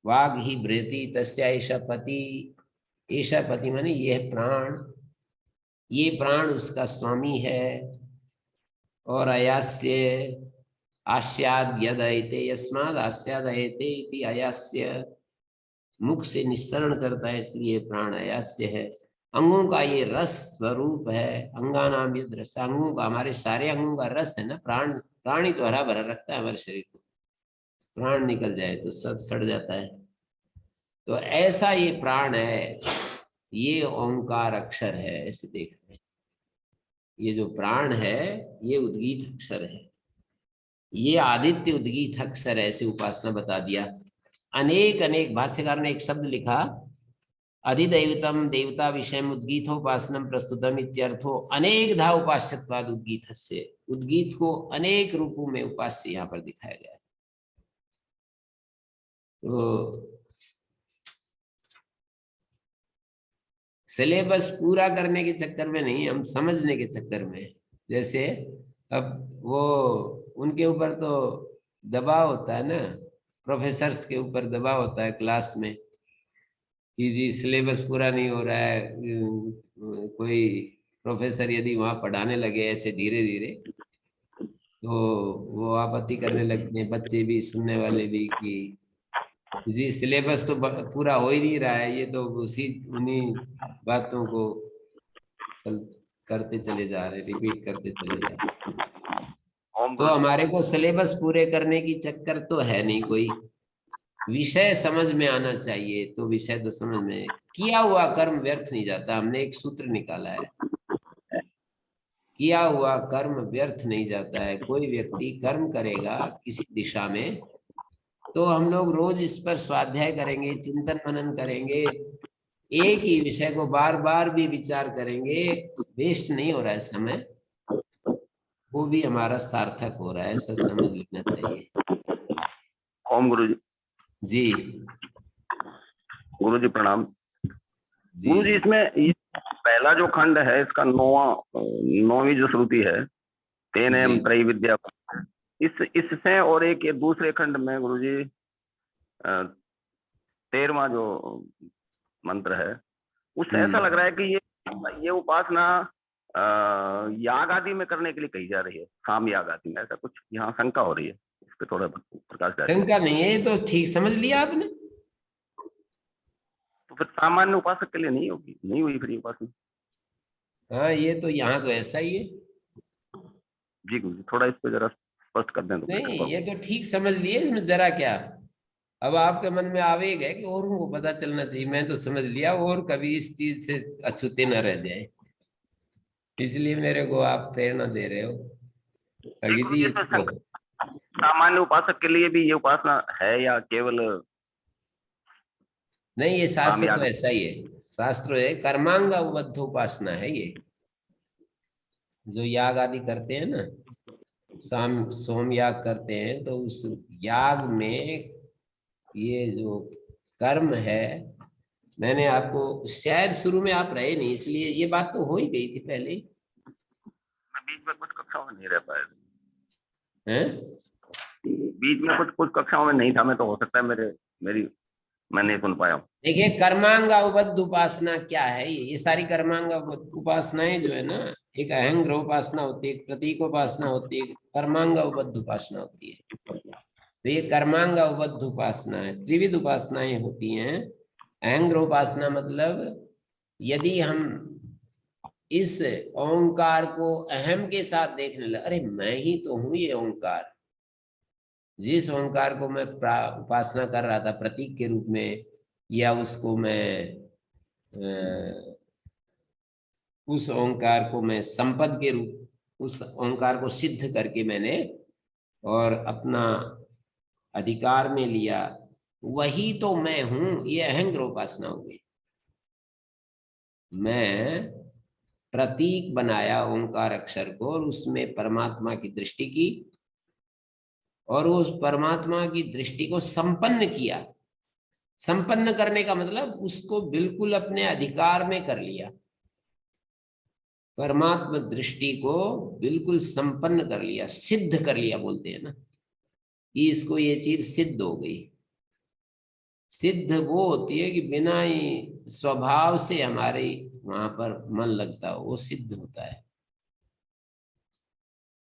वाग ही बृहति तस्या ऐशा पति। ऐशा पति माने यह प्राण, ये प्राण उसका स्वामी है। और अयास्य आस्याद यदयते यस्माद आस्यादयते इति अयास्य, मुख से निस्सरण करता है इसलिए प्राण अयास्य है। अंगों का ये रस स्वरूप है, अंगानाम यद रस, अंगों का, हमारे सारे अंगों का रस है ना। प्राणी तो हरा भरा रखता है हमारे शरीर को, प्राण निकल जाए तो सब सड़ जाता है। तो ऐसा ये प्राण है, ये ओंकार अक्षर है, ऐसे देख रहे हैं। ये जो प्राण है ये उद्गीत अक्षर है, ये आदित्य उद्गीत अक्षर, ऐसे उपासना बता दिया। अनेक अनेक, भाष्यकार ने एक शब्द लिखा, अधिदैवतम देवता विषय उद्गीतोपासनम प्रस्तुतम इत्यर्थो अनेकधा उपास्यत्वाद उद्गीतस्य। उद्गीत को अनेक रूपों में उपास्य यहाँ पर दिखाया गया है। तो सिलेबस पूरा करने के चक्कर में नहीं, हम समझने के चक्कर में। जैसे अब वो उनके ऊपर तो दबाव होता है ना, प्रोफेसर्स के ऊपर दबाव होता है क्लास में कि जी सिलेबस पूरा नहीं हो रहा है। कोई प्रोफेसर यदि वहां पढ़ाने लगे ऐसे धीरे धीरे, तो वो आपत्ति करने लगते हैं, बच्चे भी सुनने वाले भी, कि जी सिलेबस तो पूरा हो ही नहीं रहा है, ये तो उसी उन्हीं बातों को चल करते चले जा रहे, रिपीट करते चले जा रहे। ओम तो गुरु जी। हमारे को सिलेबस पूरे करने की चक्कर तो है नहीं कोई, विषय समझ में आना चाहिए। तो विषय तो समझ में, किया हुआ कर्म व्यर्थ नहीं जाता। हमने एक सूत्र निकाला है, किया हुआ कर्म व्यर्थ नहीं जाता है। कोई व्यक्ति कर्म करेगा किसी दिशा में, तो हम लोग रोज इस पर स्वाध्याय करेंगे, चिंतन मनन करेंगे, एक ही विषय को बार बार भी विचार करेंगे, वेस्ट नहीं हो रहा है समय, वो भी हमारा सार्थक हो रहा है, ऐसा समझ लेना चाहिए। ओम गुरु जी। जी गुरु जी प्रणाम। जी गुरु जी, इसमें ये पहला जो खंड है इसका नौवीं जो श्रुति है, तेनेम जी त्रय विद्या, इससे और एक ये दूसरे खंड में गुरु जी 13वां जो मंत्र है, उससे ऐसा लग रहा है कि ये उपासना याग आदि में करने के लिए कही जा रही है, शाम याग आदि में, ऐसा कुछ यहाँ शंका हो रही है, इस पे थोड़ा प्रकाश डालिए। शंका नहीं है, ये तो ठीक समझ लिया आपने। तो फिर सामान्य उपासक के लिए नहीं होगी, नहीं हुई फिर ये उपासना। हाँ, ये तो यहाँ तो ऐसा ही है। जी गुरु जी, थोड़ा इस पे जरा स्पष्ट कर दें तो फिर नहीं, कृपा ये तो ठीक समझ लिए, इसमें जरा क्या। अब आपके मन में आवेग है कि औरों को पता चलना चाहिए, मैं तो समझ लिया, और कभी इस चीज से अछूते न रह जाए, इसलिए मेरे को आप प्रेरणा दे रहे हो। अगी गुरु जी जी, तो इसको सामान्य उपासक के लिए भी ये उपासना है या केवल नहीं, ये शाम शास्त्र तो याग? ऐसा ही है, शास्त्र है कर्मांगबद्ध उपासना है ये, जो याग आदि करते हैं ना, शाम सोम याग करते हैं, तो उस याग में ये जो कर्म है, मैंने आपको, शायद शुरू में आप रहे नहीं, इसलिए ये बात तो हो ही गई थी पहले ही। मैं बीच में कुछ कक्षाओं में नहीं रह पाया, हैं? बीच में कुछ कक्षाओं में नहीं था मैं, तो हो सकता है मैं नहीं सुन पाया हूँ। देखिए, कर्मांगबद्ध उपासना क्या है, ये सारी कर्मांग उपासनाएं जो है ना, एक अहंग्र उपासना होती है, एक प्रतीक उपासना होती है, कर्मांगबद्ध उपासना होती है। तो ये कर्मांगबद्ध उपासना है, त्रिविध उपासनाएं होती हैं। अहंग्र उपासना मतलब यदि हम इस ओंकार को अहम के साथ देखने लगे, अरे मैं ही तो हूं ये ओंकार, जिस ओंकार को मैं उपासना कर रहा था प्रतीक के रूप में, या उसको मैं उस ओंकार को मैं संपद के रूप, उस ओंकार को सिद्ध करके मैंने और अपना अधिकार में लिया, वही तो मैं हूं, ये अहंग्र उपासना हो गई। मैं प्रतीक बनाया ओंकार अक्षर को, और उसमें परमात्मा की दृष्टि की, और उस परमात्मा की दृष्टि को संपन्न किया। संपन्न करने का मतलब उसको बिल्कुल अपने अधिकार में कर लिया, परमात्मा दृष्टि को बिल्कुल संपन्न कर लिया, सिद्ध कर लिया, बोलते हैं ना कि इसको ये चीज सिद्ध हो गई। सिद्ध वो होती है कि बिना ही स्वभाव से हमारे वहां पर मन लगता हो, वो सिद्ध होता है।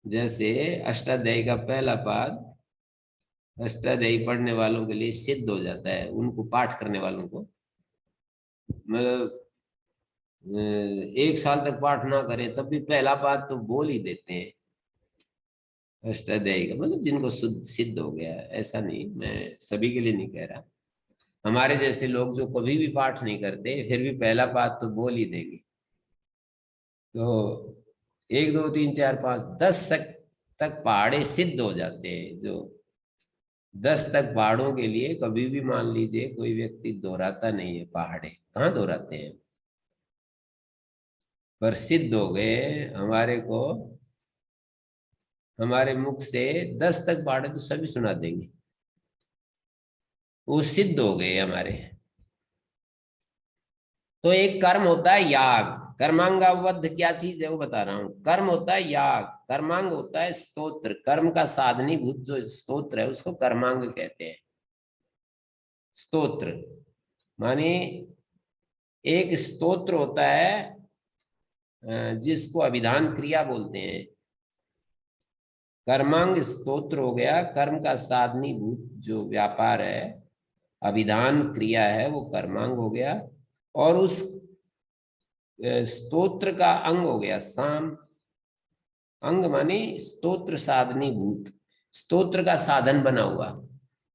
जैसे अष्टाध्यायी का पहला पाद अष्टाध्यायी पढ़ने वालों के लिए सिद्ध हो जाता है, उनको पाठ करने वालों को, मतलब 1 साल तक पाठ ना करें तब भी पहला पाद तो बोल ही देते हैं। अष्टाध्यायी का मतलब जिनको सिद्ध हो गया, ऐसा नहीं, मैं सभी के लिए नहीं कह रहा। हमारे जैसे लोग जो कभी भी पाठ नहीं करते, फिर भी पहला पाद तो बोल ही देंगे। तो 1 2 3 4 5 10 तक पहाड़े सिद्ध हो जाते हैं। जो 10 तक पहाड़ों के लिए कभी भी मान लीजिए कोई व्यक्ति दोहराता नहीं है, पहाड़े कहाँ दोहराते हैं, पर सिद्ध हो गए हमारे को, हमारे मुख से 10 तक पहाड़े तो सभी सुना देंगे, वो सिद्ध हो गए हमारे। तो एक कर्म होता है याग, कर्मांगावबद्ध क्या चीज है वो बता रहा हूं। कर्म होता है याग, कर्मांग होता है स्तोत्र। कर्म का साधनीभूत जो स्तोत्र है उसको कर्मांग कहते हैं। स्तोत्र माने एक स्तोत्र होता है जिसको अभिधान क्रिया बोलते हैं। कर्मांग स्तोत्र हो गया, कर्म का साधनीभूत जो व्यापार है, अभिधान क्रिया है, वो कर्मांग हो गया। और उस स्तोत्र का अंग हो गया साम। अंग माने स्तोत्र साधनीभूत, स्तोत्र का साधन बना हुआ।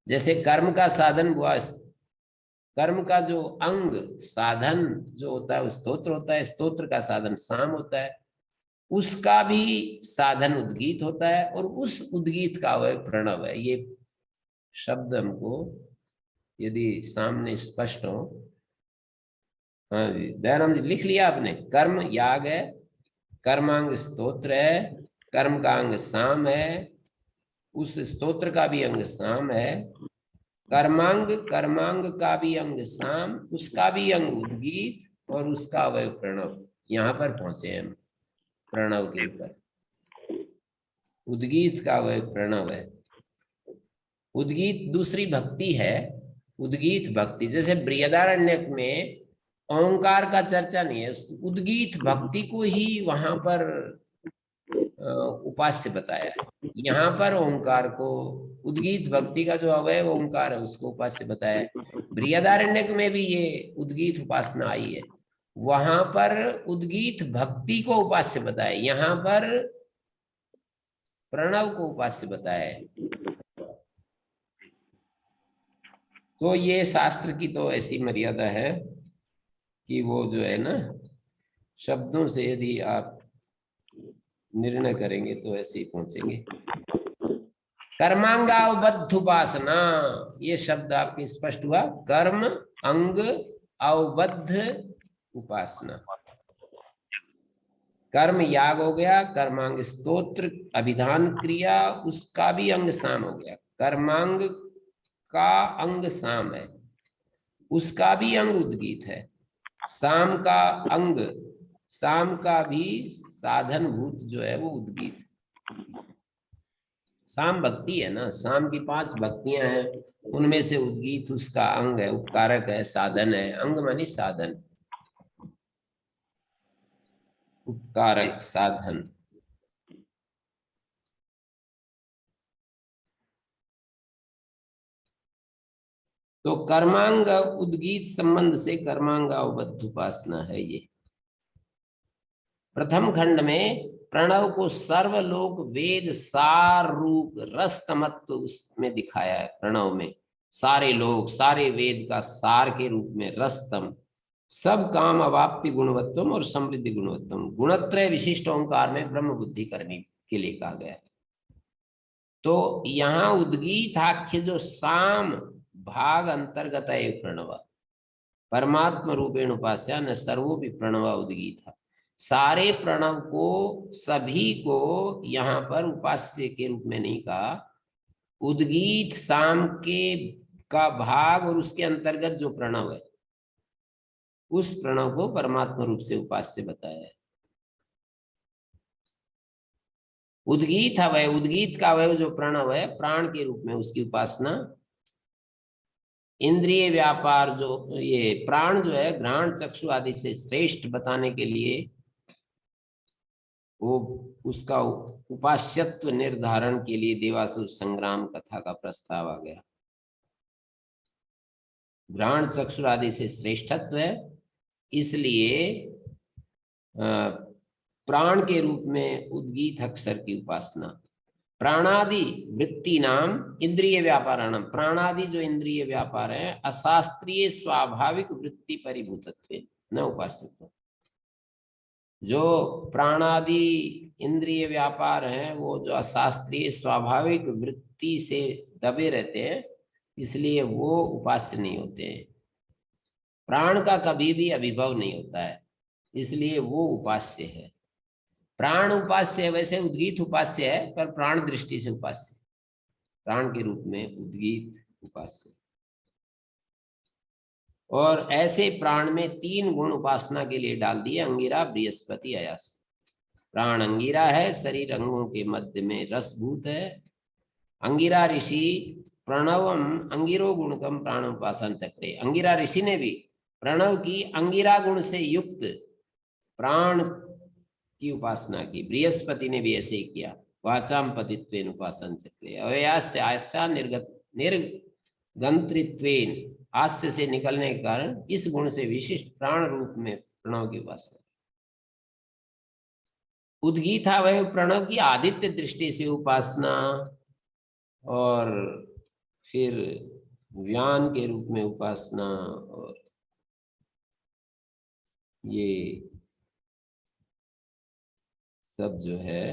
जैसे कर्म का साधन हुआ, कर्म का जो अंग साधन जो होता है वो स्तोत्र होता है, स्तोत्र का साधन साम होता है। उसका भी साधन उद्गीत होता है, और उस उद्गीत का वह प्रणव है। ये शब्द हमको यदि सामने स्पष्ट हो। हाँ जी, दयाराम जी लिख लिया आपने। कर्म याग है, कर्मांग स्तोत्र है, कर्म का अंग साम है, उस स्तोत्र का भी अंग साम है। कर्मांग का भी अंग साम, उसका भी अंग उद्गीत, और उसका अवय प्रणव। यहाँ पर पहुंचे हम प्रणव के ऊपर। उद्गीत का अवय प्रणव है। उद्गीत दूसरी भक्ति है। उद्गीत भक्ति जैसे बृहदारण्यक में ओंकार का चर्चा नहीं है, उद्गीत भक्ति को ही वहां पर उपास्य बताया है। यहाँ पर ओंकार को, उद्गीत भक्ति का जो अवय ओंकार है उसको उपास्य बताया है। बृहदारण्यक में भी ये उद्गीत उपासना आई है, वहां पर उद्गीत भक्ति को उपास्य बताया, यहाँ पर प्रणव को उपास्य बताया है। तो ये शास्त्र की तो ऐसी मर्यादा है कि वो जो है ना, शब्दों से यदि आप निर्णय करेंगे तो ऐसे ही पहुंचेंगे। कर्मांगावबद्ध उपासना, ये शब्द आपके स्पष्ट हुआ। कर्म अंग अवबद्ध उपासना। कर्म याग हो गया, कर्मांग स्तोत्र अभिधान क्रिया, उसका भी अंग साम हो गया। कर्मांग का अंग साम है, उसका भी अंग उद्गीत है। साम का अंग, साम का भी साधन भूत जो है वो उद्गीत। साम भक्ति है ना, साम की 5 भक्तियां हैं, उनमें से उद्गीत उसका अंग है, उपकारक है, साधन है। अंग मानी साधन, उपकारक साधन। तो कर्मांग उद्गीत संबंध से कर्मांग अवबद्ध उपासना है ये। प्रथम खंड में प्रणव को सर्वलोक वेद सार रूप रसतमत्व उसमें दिखाया है। प्रणव में सारे लोग, सारे वेद का सार के रूप में रसतम, सब काम अवाप्ति गुणवत्तम और समृद्धि गुणवत्तम, गुणत्रय विशिष्ट ओंकार में ब्रह्म बुद्धि करने के लिए कहा गया है। तो यहाँ उद्गीताख्य जो साम भाग अंतर्गत है प्रणव, परमात्म रूपेण उपास्या न सर्वोपि प्रणव उद्गीत। सारे प्रणव को, सभी को यहाँ पर उपास्य के रूप में नहीं कहा। उद्गीत साम के का भाग और उसके अंतर्गत जो प्रणव है, उस प्रणव को परमात्मा रूप से उपास्य बताया है। उद्गीत अवय, उद्गीत का अवय जो प्रणव है, प्राण के रूप में उसकी उपासना। इंद्रिय व्यापार जो ये प्राण जो है, घ्राण चक्षु आदि से श्रेष्ठ बताने के लिए वो उसका उपास्यत्व निर्धारण के लिए देवासुर संग्राम कथा का प्रस्ताव आ गया। घ्राण चक्षु आदि से श्रेष्ठत्व है, इसलिए प्राण के रूप में उद्गीत अक्षर की उपासना। प्राणादि वृत्ति नाम इंद्रिय व्यापाराणाम, प्राणादि जो इंद्रिय व्यापार है अशास्त्रीय स्वाभाविक वृत्ति परिभूतत्व न उपास्यत्व। जो प्राणादि इंद्रिय व्यापार हैं वो जो अशास्त्रीय स्वाभाविक वृत्ति से दबे रहते हैं, इसलिए वो उपास्य नहीं होते हैं। प्राण का कभी भी अभिभव नहीं होता है, इसलिए वो उपास्य है। प्राण उपास्य है, वैसे उद्गीत उपास्य है, पर प्राण दृष्टि से उपास्य, प्राण के रूप में उद्गीत उपास्य। और ऐसे प्राण में 3 गुण उपासना के लिए डाल दिए, अंगिरा, बृहस्पति, अयास। प्राण अंगिरा है, शरीर अंगों के मध्य में रसभूत है। अंगिरा ऋषि प्रणवम अंगिरो गुणकम प्राण उपासन चक्रे, अंगिरा ऋषि ने भी प्रणव की अंगिरा गुण से युक्त प्राण की उपासना की। बृहस्पति ने भी ऐसे ही किया, वाचाम पतित्वेन उपासन चक्रे, अव्यास्य आस्या निर्गंत्रित्वेन, हास्य से निकलने के कारण इस गुण से विशिष्ट प्राण रूप में प्रणव की उपासना। उद्गीता वह प्रणव की आदित्य दृष्टि से उपासना, और फिर व्यान के रूप में उपासना, और ये सब जो है,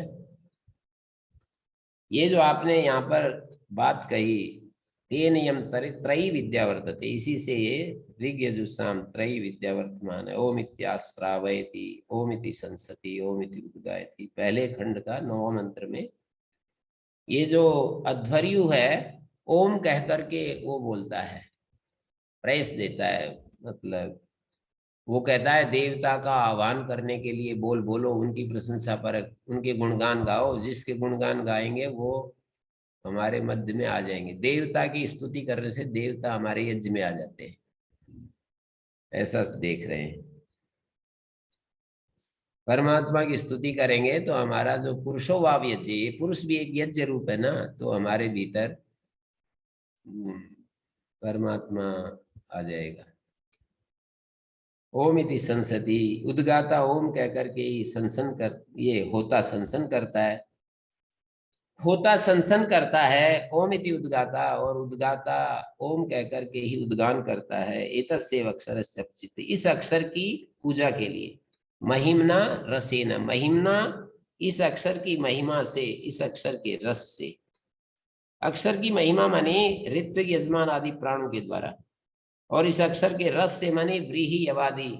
ये जो आपने यहाँ पर बात कही, तेन यम त्रयी विद्या वर्तते, इसी से ये ऋग यजुसाम त्रयी विद्या वर्तमान है। ओम इत्याश्रावयति, ओम इति संसति, ओम इति उद्गायति, पहले खंड का 9वां मंत्र में ये जो अध्वर्यु है ओम कह करके वो बोलता है, प्रेस देता है, मतलब वो कहता है देवता का आह्वान करने के लिए बोल बोलो, उनकी प्रशंसा पर, उनके गुणगान गाओ, जिसके गुणगान गाएंगे वो हमारे मध्य में आ जाएंगे। देवता की स्तुति करने से देवता हमारे यज्ञ में आ जाते हैं, ऐसा देख रहे हैं। परमात्मा की स्तुति करेंगे तो हमारा जो पुरुषोभाव यज्ञ, ये पुरुष भी एक यज्ञ रूप है ना, तो हमारे भीतर परमात्मा आ जाएगा। ओम इति संसति, उद्गाता ओम कहकर के ही संसन कर, ये होता संसन करता है, होता संसन करता है। ओम इति उद्गाता, और उद्गाता ओम कहकर के ही उद्गान करता है। एतस्यैव अक्षरस्य अपचित्ते, इस अक्षर की पूजा के लिए। महिमना रसेन, महिमना इस अक्षर की महिमा से, इस अक्षर के रस से। अक्षर की महिमा माने ऋत्विक यजमान आदि प्राणों के द्वारा, और इस अक्षर के रस से माने व्रीहि यवादि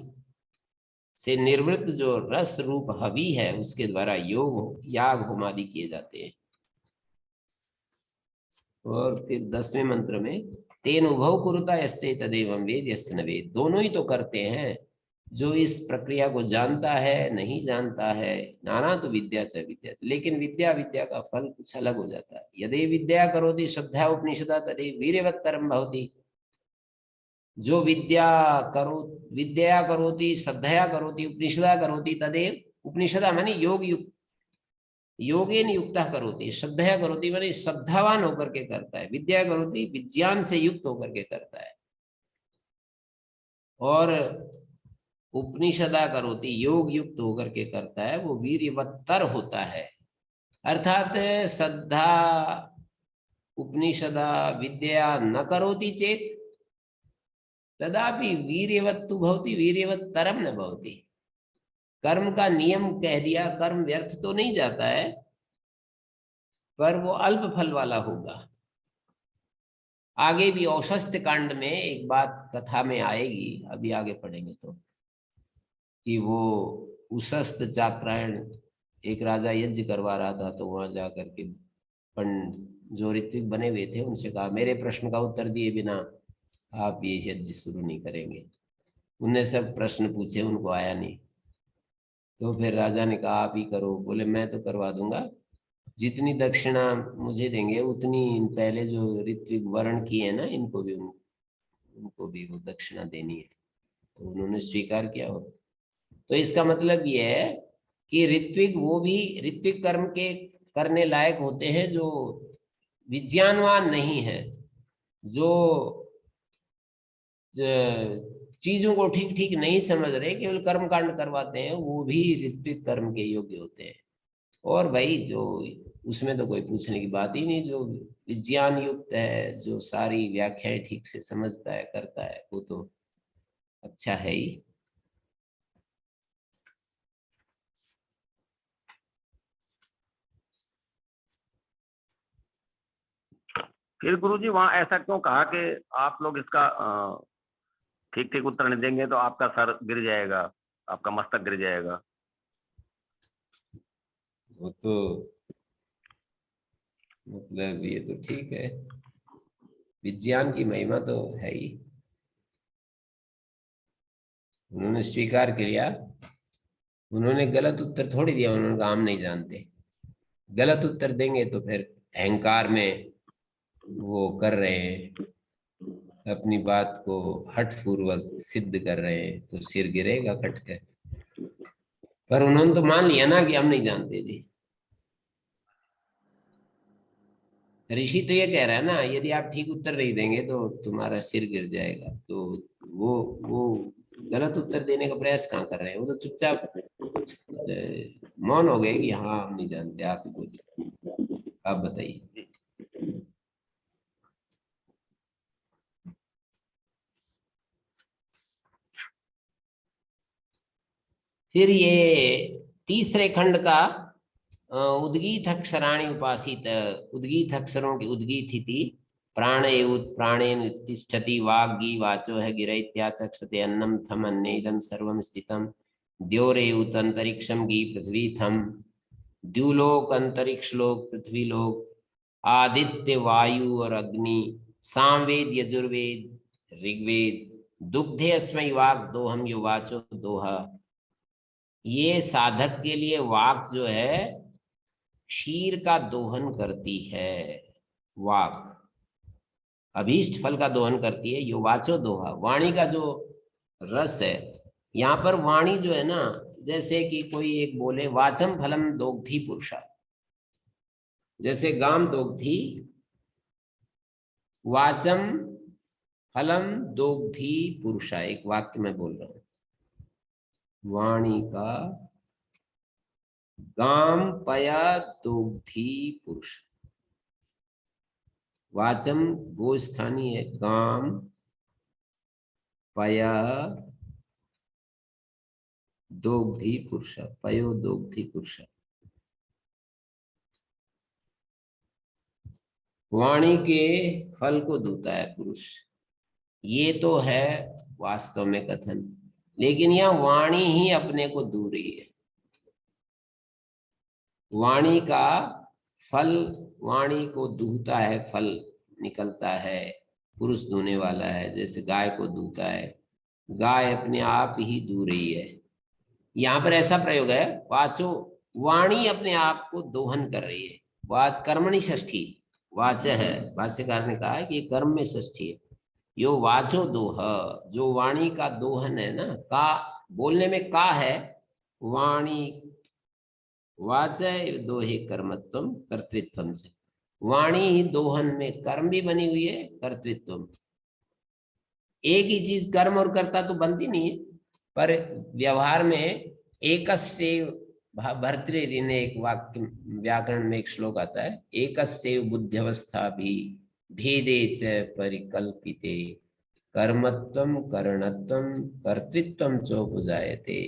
से निर्वृत्त जो रस रूप हवि है, उसके द्वारा योग याग होमादि किए जाते हैं। और फिर 10वें मंत्र में तेन उभौ कुरुता यस्ते तदेवं वेद यस्य न वेद, दोनों ही तो करते हैं, जो इस प्रक्रिया को जानता है नहीं जानता है। नाना तो विद्या च विद्या, लेकिन विद्या विद्या का फल कुछ अलग हो जाता है। यदि विद्या करोति श्रद्धा उपनिषदा तदेव वीर्यवत्तरम भवति, जो विद्या करोति श्रद्धया करोति उपनिषदा करोति तदेव, उपनिषदा माने योग युक्त, योगेन युक्ता करोति, श्रद्धया करोति माने श्रद्धावान होकर के करता है, विद्या करोति विज्ञान से युक्त होकर के करता है, और उपनिषदा करोति योग युक्त होकर के करता है, वो वीर्यवत्तर होता है। अर्थात श्रद्धा उपनिषदा विद्या न करोति चेत तदापि वीर्यवत्तु भवति, वीर्यवत्तरम न भवति। कर्म का नियम कह दिया, कर्म व्यर्थ तो नहीं जाता है, पर वो अल्प फल वाला होगा। आगे भी औशस्त्य कांड में एक बात कथा में आएगी, अभी आगे पढ़ेंगे तो, कि वो उशस्त चाक्रायण, एक राजा यज्ञ करवा रहा था, तो वहां जाकर के जो ऋत्विक बने हुए थे उनसे कहा मेरे प्रश्न का उत्तर दिए बिना आप ये यज्ञ शुरू नहीं करेंगे। उनने सब प्रश्न पूछे, उनको आया नहीं, तो फिर राजा ने कहा आप ही करो। बोले मैं तो करवा दूंगा, जितनी दक्षिणा मुझे देंगे उतनी पहले जो ऋत्विक वर्ण किए हैं ना, इनको भी उनको भी वो दक्षिणा देनी है। तो उन्होंने स्वीकार किया। तो इसका मतलब ये है कि ऋत्विक वो भी ऋत्विक कर्म के करने लायक होते हैं जो विज्ञानवान नहीं है, जो चीजों को ठीक ठीक नहीं समझ रहे, केवल कर्म कांड करवाते हैं, वो भी ऋत्विक कर्म के योग्य होते हैं। और भाई जो उसमें तो कोई पूछने की बात ही नहीं, जो विज्ञान युक्त है, जो सारी व्याख्याएं ठीक से समझता है करता है, वो तो अच्छा है ही। फिर गुरुजी वहां ऐसा क्यों कहा कि आप लोग इसका ठीक ठीक उत्तर नहीं देंगे तो आपका सर गिर जाएगा, आपका मस्तक गिर जाएगा? वो तो मतलब ये तो ठीक है, विज्ञान की महिमा तो है ही। उन्होंने स्वीकार किया, उन्होंने गलत उत्तर थोड़ी दिया, उन्होंने कहा हम नहीं जानते। गलत उत्तर देंगे तो फिर अहंकार में वो कर रहे हैं, अपनी बात को हठपूर्वक सिद्ध कर रहे हैं, तो सिर गिरेगा कट के। पर उन्होंने तो मान लिया ना कि हम नहीं जानते जी। ऋषि तो ये कह रहा है ना, यदि आप ठीक उत्तर नहीं देंगे तो तुम्हारा सिर गिर जाएगा। तो वो गलत उत्तर देने का प्रयास कहाँ कर रहे हैं, वो तो चुपचाप मौन हो गए कि हाँ हम नहीं जानते, आप ही बोलिए, आप बताइए। फिर ये तीसरे खंड का उद्गीत अक्षराणि उपासित, उद्गीत अक्षरों की उद्गीत थी। प्राणेयुत प्राणेन तिष्ठति वाग्गी वाचो है गिर इत्याचक्षते अन्नम थम अन्नेदम सर्वम स्थितम द्योरेयुत अंतरिक्षम गी पृथ्वी थम द्युलोक अंतरिक्ष लोक पृथ्वी लोक आदित्य वायु और अग्नि सामवेद यजुर्वेद ऋग्वेद दुग्धे अस्मै वाक दोहम युवाचो दोहा। ये साधक के लिए वाक जो है क्षीर का दोहन करती है। वाक अभीष्ट फल का दोहन करती है। यो वाचो दोहा, वाणी का जो रस है। यहाँ पर वाणी जो है ना, जैसे कि कोई एक बोले वाचम फलम दोग्धी पुरुषा, जैसे गाम दोग्धी, वाचम फलम दोग्धी पुरुषा, एक वाक्य में बोल रहा हूं। वाणी का गाम पया दोग्धी पुरुष, वाचम गोस्थानी है, गाम पया दोग्धी पुरुष, पयो दोग्धी पुरुष। वाणी के फल को दूता है पुरुष, ये तो है वास्तव में कथन, लेकिन यह वाणी ही अपने को दू रही है। वाणी का फल, वाणी को दूहता है, फल निकलता है, पुरुष दूने वाला है। जैसे गाय को दूता है, गाय अपने आप ही दू रही है। यहाँ पर ऐसा प्रयोग है, वाचो, वाणी अपने आप को दोहन कर रही है। वाच कर्मणि षष्ठी, वाच है, भाष्यकार ने कहा है कि ये कर्म में षष्ठी है। यो वाचो दोह, जो वाणी का दोहन है ना, का बोलने में का है, वाणी वाच दोहे कर्मत्वम कर्तृत्वम से, वाणी ही दोहन में कर्म भी बनी हुई है, कर्तृत्व। एक ही चीज कर्म और कर्ता तो बनती नहीं है, पर व्यवहार में एकस्यैव भर्तृहरि ने एक वाक्य व्याकरण में एक श्लोक आता है, एकस्यैव बुद्ध्यवस्था भी भेदे च परिकल्पिते कर्मत्वम करणत्वम कर्तृत्वम चोपजायते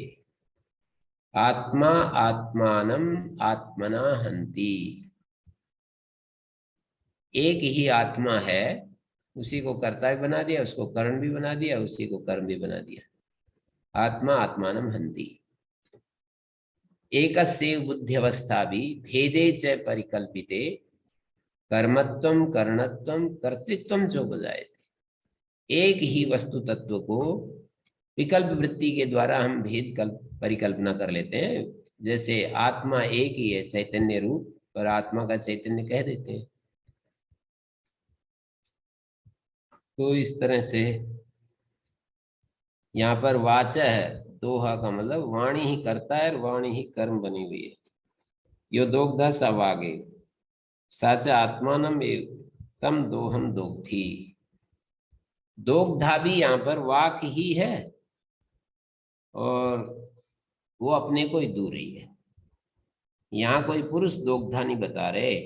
आत्मा आत्मानम आत्मना हंति। एक ही आत्मा है, उसी को कर्ता भी बना दिया, उसको कर्ण भी बना दिया, उसी को कर्म भी बना दिया। आत्मा आत्मानम हंति, एकस्यैव बुद्ध्यवस्था भी भेदे च परिकल्पिते कर्मत्वम करणत्वम कर्तृत्वम चोपजायते। एक ही वस्तु तत्व को विकल्प वृत्ति के द्वारा हम भेद परिकल्पना कर लेते हैं। जैसे आत्मा एक ही है चैतन्य रूप, पर आत्मा का चैतन्य कह देते हैं। तो इस तरह से यहाँ पर वाच है, दोहा का मतलब वाणी ही करता है और वाणी ही कर्म बनी हुई है। यो दोग्धा सब आगे साचा आत्मानम तम दोहम दोग्धी, दोग्धा भी यहाँ पर वाक ही है और वो अपने को ही दू रही है। यहाँ कोई पुरुष दोग्धा नहीं बता रहे।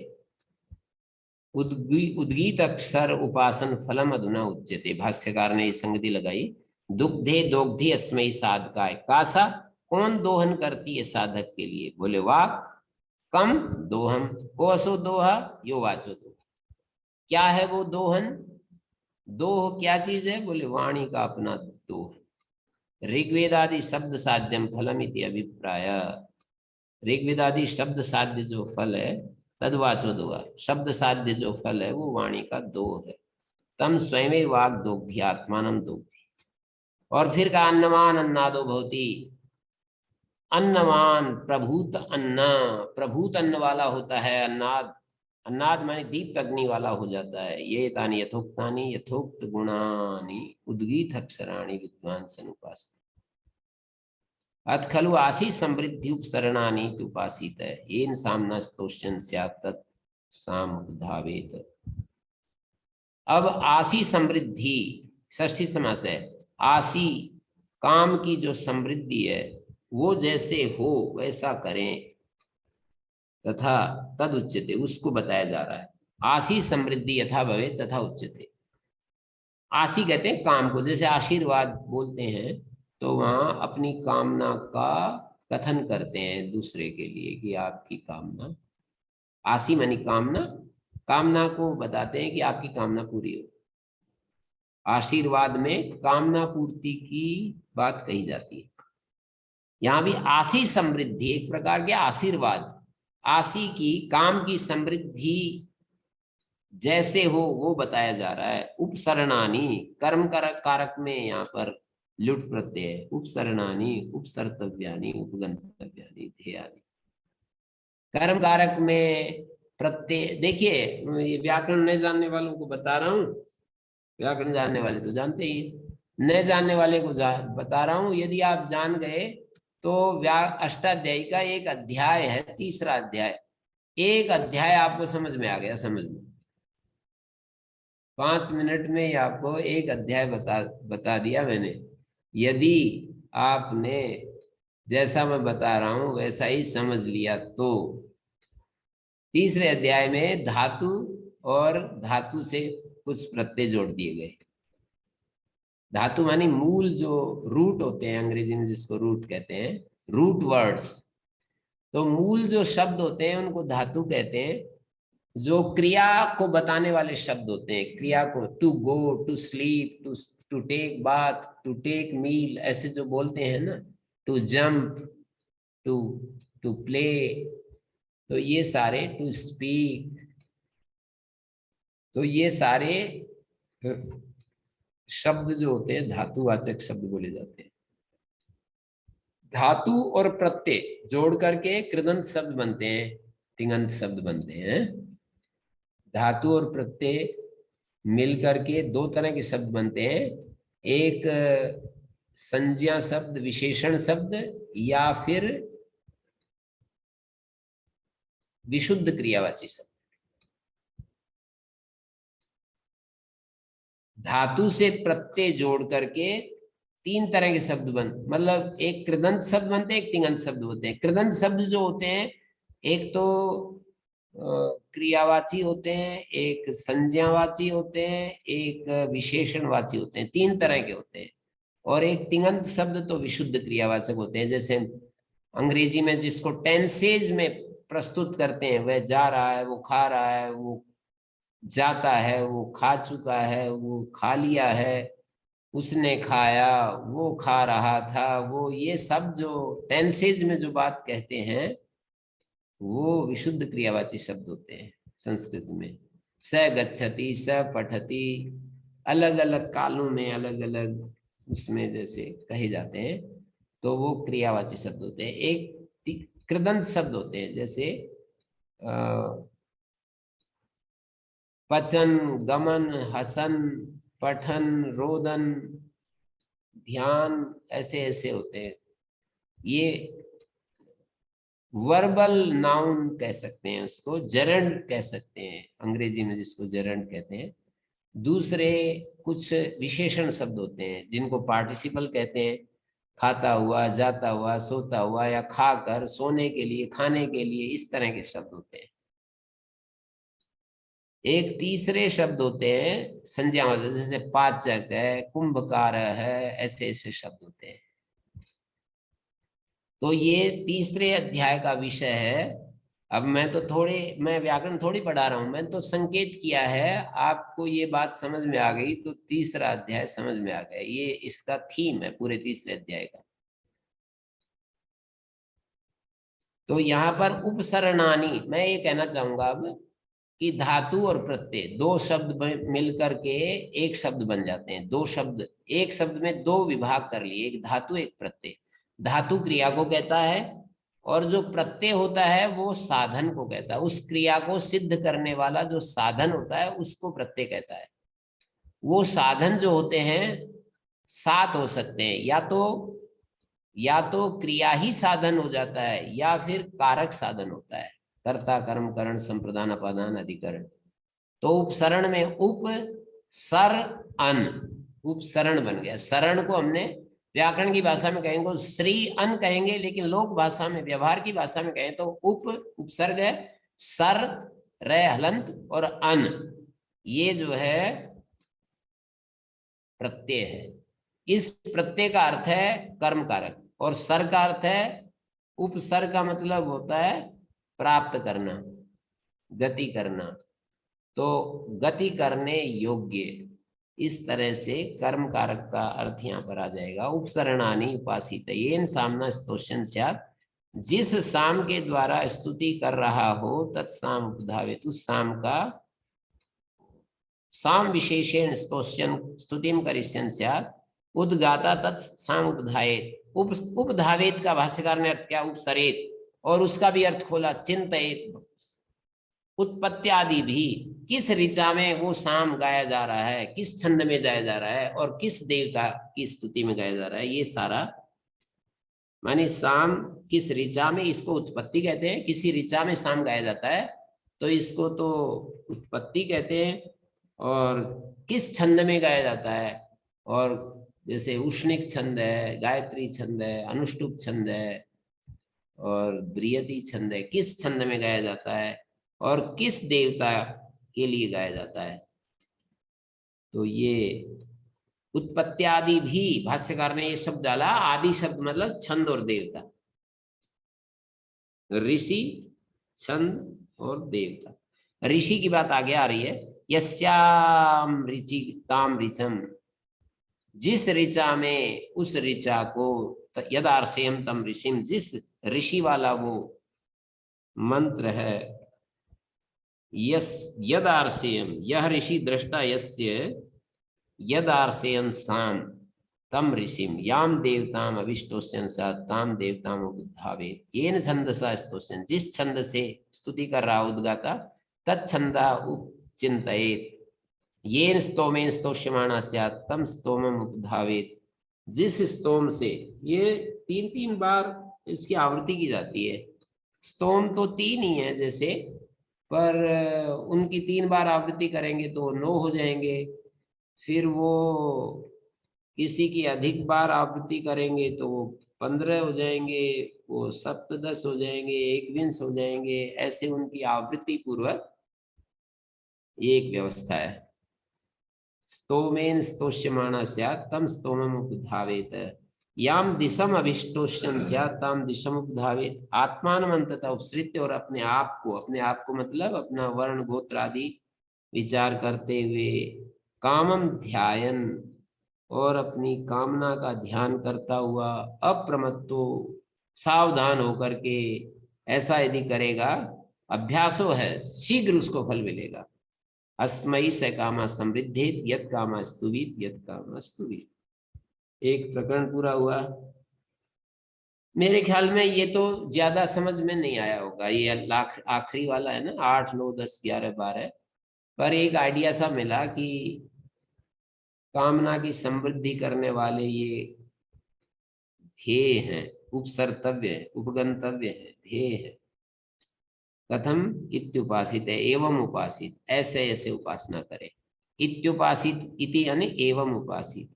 उद्गीत अक्षर उपासन फलम अधुना उच्यते, भाष्यकार ने ये संगति लगाई। दुग्धे दोग्धी अस्मै साधकाय, कासा कौन दोहन करती है साधक के लिए, बोले वाक, कम दोहम, कोसो दोहा, यो वाचो दोहा। क्या है वो दोहन, दोह क्या चीज है, बोले वाणी का अपना दोह। ऋग्वेदादि शब्द साध्यम फलम इति अभिप्राय, ऋग्वेदादि शब्द साध्य जो फल है तद्वाचो दोहा, शब्द साध्य जो फल है वो वाणी का दोह है। तम स्वयं वाक दोग्धी आत्मानम दोग्धी, और फिर का अन्नवान अन्नादो भवति, अन्नवान प्रभूत अन्न, प्रभूत अन्न वाला होता है अन्नाद, अन्नाद माने दीप्त अग्नि वाला हो जाता है। ये तानि यथोक्तानि यथोक्त गुणानि उद्गीत अक्षराणि विद्वान सनुपास्ते, अथ खलु आसी समृद्धि उपसरणानि उपासित है, येन सामना स्तोष्यन स्यात् तत् साम धावेत। अब आसी समृद्धि षष्ठी समास है। आसी काम की जो समृद्धि है वो जैसे हो वैसा करें, तथा तद उच्यते, उसको बताया जा रहा है। आसी समृद्धि यथा भवे तथा उच्यते। आसी कहते हैं काम को, जैसे आशीर्वाद बोलते हैं तो वहां अपनी कामना का कथन करते हैं दूसरे के लिए कि आपकी कामना, आसी मानी कामना, कामना को बताते हैं कि आपकी कामना पूरी हो। आशीर्वाद में कामना पूर्ति की बात कही जाती है। यहां भी आसी समृद्धि एक प्रकार के आशीर्वाद, आसी की काम की समृद्धि जैसे हो वो बताया जा रहा है। उपसरणानी कर्म कारक में यहाँ पर लुट प्रत्यय, उपसरणानी उपसर्तव्यानि उपगंतव्यानि ध्येयानि। कर्म कारक में प्रत्यय, देखिए ये व्याकरण नहीं जानने वालों को बता रहा हूँ, व्याकरण जानने वाले तो जानते ही, न जानने वाले को बता रहा हूँ। यदि आप जान गए तो अष्टाध्यायी का एक अध्याय है, तीसरा अध्याय, एक अध्याय आपको समझ में आ गया। समझ में 5 मिनट में ही आपको एक अध्याय बता दिया मैंने। यदि आपने जैसा मैं बता रहा हूं वैसा ही समझ लिया तो तीसरे अध्याय में धातु और धातु से कुछ प्रत्यय जोड़ दिए गए। धातु मानी मूल, जो रूट होते हैं, अंग्रेजी में जिसको रूट कहते हैं, रूट वर्ड्स। तो मूल जो शब्द होते हैं उनको धातु कहते हैं। जो क्रिया को बताने वाले शब्द होते हैं, क्रिया को, to go, to sleep, to take bath, to take meal, ऐसे जो बोलते हैं ना, टू जंप, टू प्ले, तो ये सारे, टू स्पीक, तो ये सारे शब्द जो होते हैं धातुवाचक शब्द बोले जाते हैं। धातु और प्रत्यय जोड़ करके कृदंत शब्द बनते हैं, तिङंत शब्द बनते हैं। धातु और प्रत्यय मिल करके दो तरह के शब्द बनते हैं, एक संज्ञा शब्द, विशेषण शब्द, या फिर विशुद्ध क्रियावाची शब्द। धातु से प्रत्यय जोड़ करके 3 तरह के शब्द मतलब एक कृदंत शब्द बनते हैं, एक तिङंत शब्द होते हैं। कृदंत शब्द जो होते हैं, एक तो क्रियावाची होते हैं, एक संज्ञावाची होते हैं, एक विशेषणवाची होते हैं, 3 तरह के होते हैं। और एक तिङंत शब्द तो विशुद्ध क्रियावाचक होते हैं। जैसे अंग्रेजी में जिसको टेंसेज में प्रस्तुत करते हैं, वह जा रहा है, वो खा रहा है, वो जाता है, वो खा चुका है, वो खा लिया है, उसने खाया, वो खा रहा था, वो, ये सब जो टेंसेज में जो बात कहते हैं वो विशुद्ध क्रियावाची शब्द होते हैं संस्कृत में। स गच्छति, स पठति, अलग अलग कालों में अलग अलग उसमें जैसे कहे जाते हैं, तो वो क्रियावाची शब्द होते हैं। एक कृदंत शब्द होते हैं, जैसे पचन, गमन, हसन, पठन, रोदन, ध्यान, ऐसे ऐसे होते हैं। ये वर्बल नाउन कह सकते हैं, उसको जरंड कह सकते हैं अंग्रेजी में, जिसको जरंड कहते हैं। दूसरे कुछ विशेषण शब्द होते हैं जिनको पार्टिसिपल कहते हैं, खाता हुआ, जाता हुआ, सोता हुआ, या खाकर, सोने के लिए, खाने के लिए, इस तरह के शब्द होते हैं। एक तीसरे शब्द होते हैं संज्ञा वाले, जैसे पाचक है, कुंभकार है, ऐसे ऐसे शब्द होते हैं। तो ये तीसरे अध्याय का विषय है। अब मैं व्याकरण थोड़ी पढ़ा रहा हूं, मैं तो संकेत किया है, आपको ये बात समझ में आ गई तो तीसरा अध्याय समझ में आ गया। ये इसका थीम है पूरे तीसरे अध्याय का। तो यहाँ पर उपसरणानी, मैं ये कहना चाहूंगा अब कि धातु और प्रत्यय दो शब्द मिलकर के एक शब्द बन जाते हैं। दो शब्द, एक शब्द में दो विभाग कर लिए, एक धातु एक प्रत्यय। धातु क्रिया को कहता है और जो प्रत्यय होता है वो साधन को कहता है। उस क्रिया को सिद्ध करने वाला जो साधन होता है उसको प्रत्यय कहता है। वो साधन जो होते हैं 7 हो सकते हैं, या तो क्रिया ही साधन हो जाता है या फिर कारक साधन होता है। कर्ता कर्म करण संप्रदान अपादान अधिकरण। तो उपसरण में उप सर अन, उपसरण बन गया। सरण को हमने व्याकरण की भाषा में कहेंगे श्री अन कहेंगे, लेकिन लोक भाषा में व्यवहार की भाषा में कहें तो उपसर्ग है, सर रे हलंत और अन, ये जो है प्रत्यय है। इस प्रत्यय का अर्थ है कर्म कारक और सर का अर्थ है, उपसर्ग का मतलब होता है प्राप्त करना, गति करना, तो गति करने योग्य। इस तरह से कर्म कारक का अर्थ यहाँ पर आ जाएगा। उपसरणानि उपासित येन सामना स्तोष्यन् स्यात्, जिस साम के द्वारा स्तुति कर रहा हो तत्साम उपधावेत, उस साम का साम विशेषेण स्तोष्यन् स्तुतिम करिष्यन् स्यात् उद्गाता तत्साम उपधावेत। उपधावेत का भाष्यकार ने अर्थ क्या, उपसरेत, और उसका भी अर्थ खोला चिंतयेत। उत्पत्ति आदि भी, किस ऋचा में वो साम गाया जा रहा है, किस छंद में गाया जा रहा है और किस देवता की स्तुति में गाया जा रहा है, ये सारा माने साम किस ऋचा में, इसको उत्पत्ति कहते हैं। किसी ऋचा में साम गाया जाता है तो इसको तो उत्पत्ति कहते हैं। और किस छंद में गाया जाता है, और जैसे उष्णिक छंद है, गायत्री छंद है, अनुष्टुप छंद है और ब्रियति छंद है, किस छंद में गाया जाता है और किस देवता के लिए गाया जाता है। तो ये उत्पत्ति आदि भी भाष्यकार ने ये शब्द डाला। आदि शब्द मतलब छंद और देवता, ऋषि छंद और देवता। ऋषि की बात आगे आ रही है, यस्याम ऋचि ताम ऋचम, जिस ऋचा में उस ऋचा को, यदार्षेयम तम ऋषिम, जिस ऋषि वाला वो मंत्र है, यस यदार्षेयम, यह ऋषि दृष्टा यस्य यदार्षेयम साम तम ऋषिम याम देवताम अभिष्टोष्यन् सा ताम देवताम उद्धावेत येन छंदसा स्तोष्यन्, जिस छंद से स्तुति कर रहा उद्गाता तत्छंदा उपचिंतयेत येन स्तोमेन स्तोष्यमाणा स्यात् तम स्तोमम उपधावेत। जिस स्तोम से, ये 3 बार इसकी आवृत्ति की जाती है। स्तोम तो 3 ही है जैसे, पर उनकी 3 बार आवृत्ति करेंगे तो 9 हो जाएंगे। फिर वो किसी की अधिक बार आवृत्ति करेंगे तो वो 15 हो जाएंगे, वो सप्तदश हो जाएंगे, 21 हो जाएंगे। ऐसे उनकी आवृत्ति पूर्वक ये एक व्यवस्था है। स्तोमेन स्तोष्यमाणा स्यात् तम स्तोमम उपधावेत याम दिशम अभिष्टोष्यन् स्यात् ताम दिशम उपधावेत। आत्मानमन्ततः उपसृत्य, और अपने आप को मतलब अपना वर्ण गोत्र आदि विचार करते हुए, कामम ध्यायन, और अपनी कामना का ध्यान करता हुआ, अप्रमत्तो सावधान होकर के, ऐसा यदि करेगा, अभ्यासो है, शीघ्र उसको फल मिलेगा। अस्मयी स कामा समृद्धित यद कामा स्तुवित यद कामा स्तुवित। एक प्रकरण पूरा हुआ। मेरे ख्याल में ये तो ज्यादा समझ में नहीं आया होगा, ये आखिरी वाला है ना, 8, 9, 10, 11, 12, पर एक आइडिया सा मिला कि कामना की समृद्धि करने वाले ये ध्येय हैं, उपसर्तव्य है, उपगंतव्य है, ध्येय है। कथम इत्युपासित है, एवं उपासित, ऐसे ऐसे उपासना करें। इत्युपासित इति यानी एवं उपासित।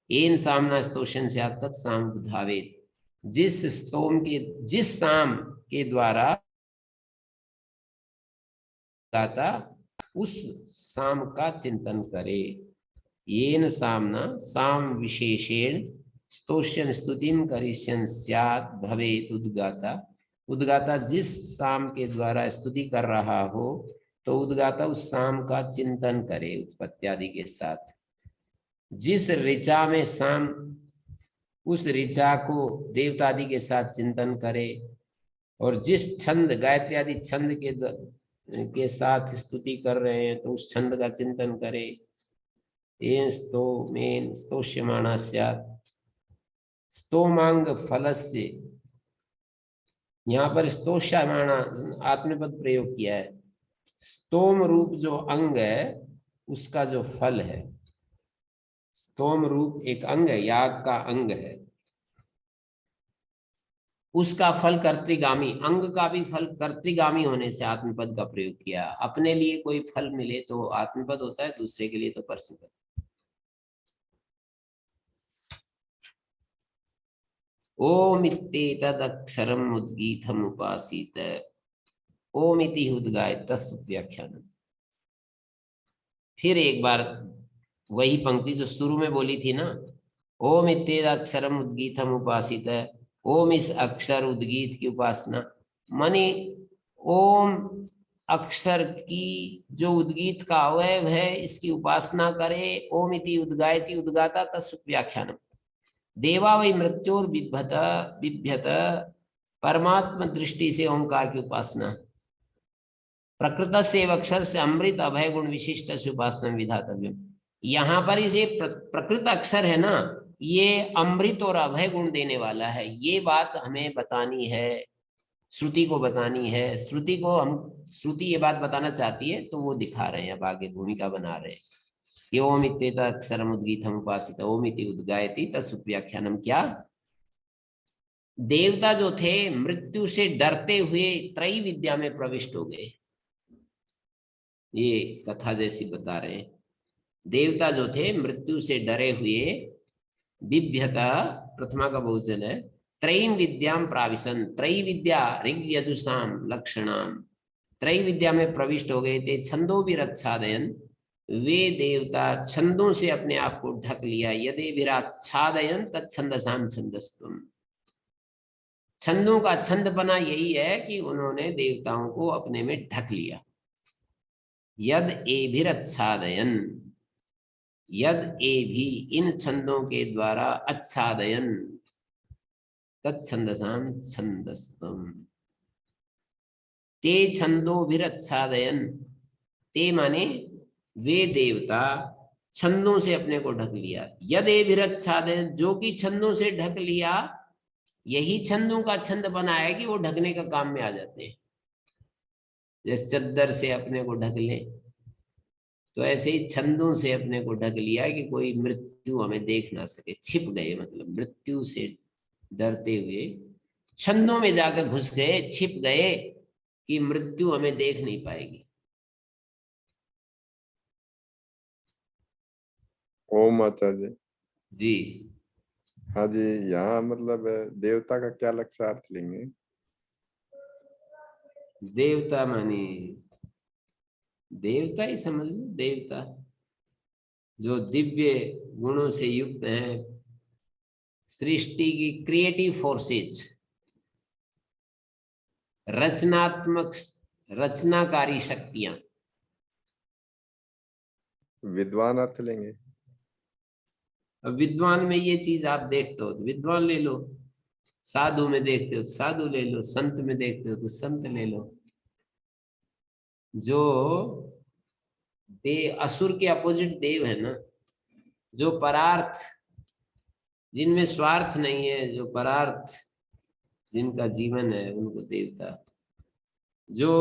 एन सामना स्तोषण से तत्साम बुधावेत, जिस साम के द्वारा गाता उस साम का चिंतन करे। येन सामना साम विशेषेण स्तोष्यन् स्तुतिम करिष्यन् स्यात् भवेत् उद्गाता। उद्गाता जिस साम के द्वारा स्तुति कर रहा हो तो उद्गाता उस साम का चिंतन करे उत्पत्ति आदि के साथ। जिस ऋचा में साम, उस ऋचा को देवता आदि के साथ चिंतन करे। और जिस छंद, गायत्री आदि छंद के के साथ स्तुति कर रहे हैं तो उस छंद का चिंतन करे। एन स्तो मेन स्तोष्यमाणा स्यात्, स्तोमांग फलस्य, यहाँ पर स्तोष्यमाणा आत्मपद प्रयोग किया है। स्तोम रूप जो अंग है उसका जो फल है, स्तोम रूप एक अंग है, याग का अंग है, उसका फल कर्तृगामी, अंग का भी फल कर्तृगामी होने से आत्मपद का प्रयोग किया। अपने लिए कोई फल मिले तो आत्मपद होता है, दूसरे के लिए तो परसपद। ओम इत्येतदक्षरम् उद्गीतम् उपासीत, ओम इति उद्गाय तस्य व्याख्यानम्। फिर एक बार वही पंक्ति जो शुरू में बोली थी ना, ओम इत्येतदक्षरम् उद्गीतम् उपासीत, ओम इस अक्षर उद्गीत की उपासना, माने ओम अक्षर की जो उद्गीत का अवयव है इसकी उपासना करे। ओम इति उद्गायति उद्गाता तस्य व्याख्यानम्। देवा वै मृत्योर बिभ्यत, परमात्मा दृष्टि से ओंकार की उपासना। प्रकृत से अक्षर से अमृत अभय गुण विशिष्ट से उपासना विधातव्य। यहाँ पर इसे प्रकृत अक्षर है ना, ये अमृत और अभय गुण देने वाला है, ये बात हमें बतानी है, श्रुति को बतानी है। श्रुति को श्रुति ये बात बताना चाहती है तो वो दिखा रहे हैं, अब आगे भूमिका बना रहे हैं। ये ओम इत्येतदक्षरम् उद्गीतम् उपासित, ओम इति उद्गायति तस्य व्याख्यानम्। क्या देवता जो थे मृत्यु से डरते हुए त्रयी विद्या में प्रविष्ट हो गए, ये कथा जैसी बता रहे हैं। देवता जो थे मृत्यु से डरे हुए, बिभ्यता प्रथमा का बहुवचन है, त्रयीं विद्यां प्राविशन, त्रयी विद्या ऋग यजुषाम लक्षणाम, त्रयी विद्या में प्रविष्ट हो गए थे। छंदो भी रक्षादयन, वे देवता छंदों से अपने आप को ढक लिया। यदि विराच्छादयन तत्छंदसाम छंदस्तम, छंदों का छंद बना यही है कि उन्होंने देवताओं को अपने में ढक लिया। यद एभिरच्छादयन, यद ए भी इन छंदों के द्वारा अच्छादयन, तत्छंदसाम छंदस्तम, ते छंदोभिरच्छादयन, ते माने वे देवता छंदों से अपने को ढक लिया। यद एभिरच्छादयन, जो कि छंदों से ढक लिया, यही छंदों का छंद बनाया कि वो ढकने का काम में आ जाते हैं। जैसे चद्दर से अपने को ढक ले, तो ऐसे ही छंदों से अपने को ढक लिया कि कोई मृत्यु हमें देख ना सके। छिप गए, मतलब मृत्यु से डरते हुए छंदों में जाकर घुस गए, छिप गए कि मृत्यु हमें देख नहीं पाएगी। ओम आचार्य जी हाँ जी, यहाँ मतलब देवता का क्या लक्ष्यार्थ लेंगे? देवता माने देवता ही समझ लो, देवता जो दिव्य गुणों से युक्त हैं, सृष्टि की क्रिएटिव फोर्सेस, रचनात्मक रचनाकारी शक्तियां। विद्वान अर्थ लेंगे? अब विद्वान में ये चीज आप देखते हो तो विद्वान ले लो, साधु में देखते हो तो साधु ले लो, संत में देखते हो तो संत ले लो। जो देव असुर के अपोजिट देव है ना, जो परार्थ, जिनमें स्वार्थ नहीं है, जो परार्थ जिनका जीवन है, उनको देवता। जो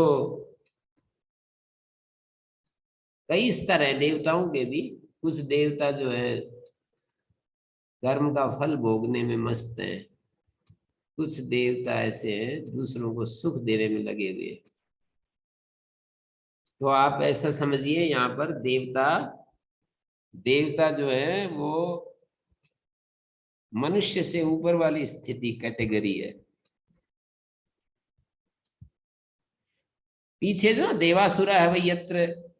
कई स्तर है देवताओं के भी, कुछ देवता जो है कर्म का फल भोगने में मस्त हैं, कुछ देवता ऐसे हैं दूसरों को सुख देने में लगे हुए। तो आप ऐसा समझिए, यहाँ पर देवता जो है वो मनुष्य से ऊपर वाली स्थिति, कैटेगरी है। पीछे जो देवासुर है वही यत्र,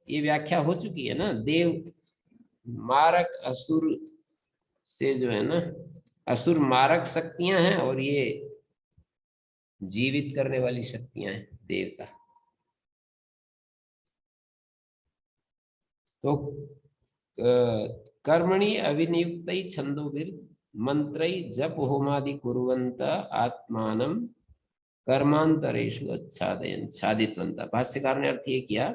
ये व्याख्या हो चुकी है ना। देव मारक असुर से जो है ना, असुर मारक शक्तियां हैं और ये जीवित करने वाली शक्तियां हैं देवता। तो कर्मणि अविनियुक्त छंदोभिर मंत्र जप होमादि कुर्वन्त आत्मानं कर्मांतरेषु आच्छादयन् छादितवन्तः। भाष्यकार ने अर्थ ये किया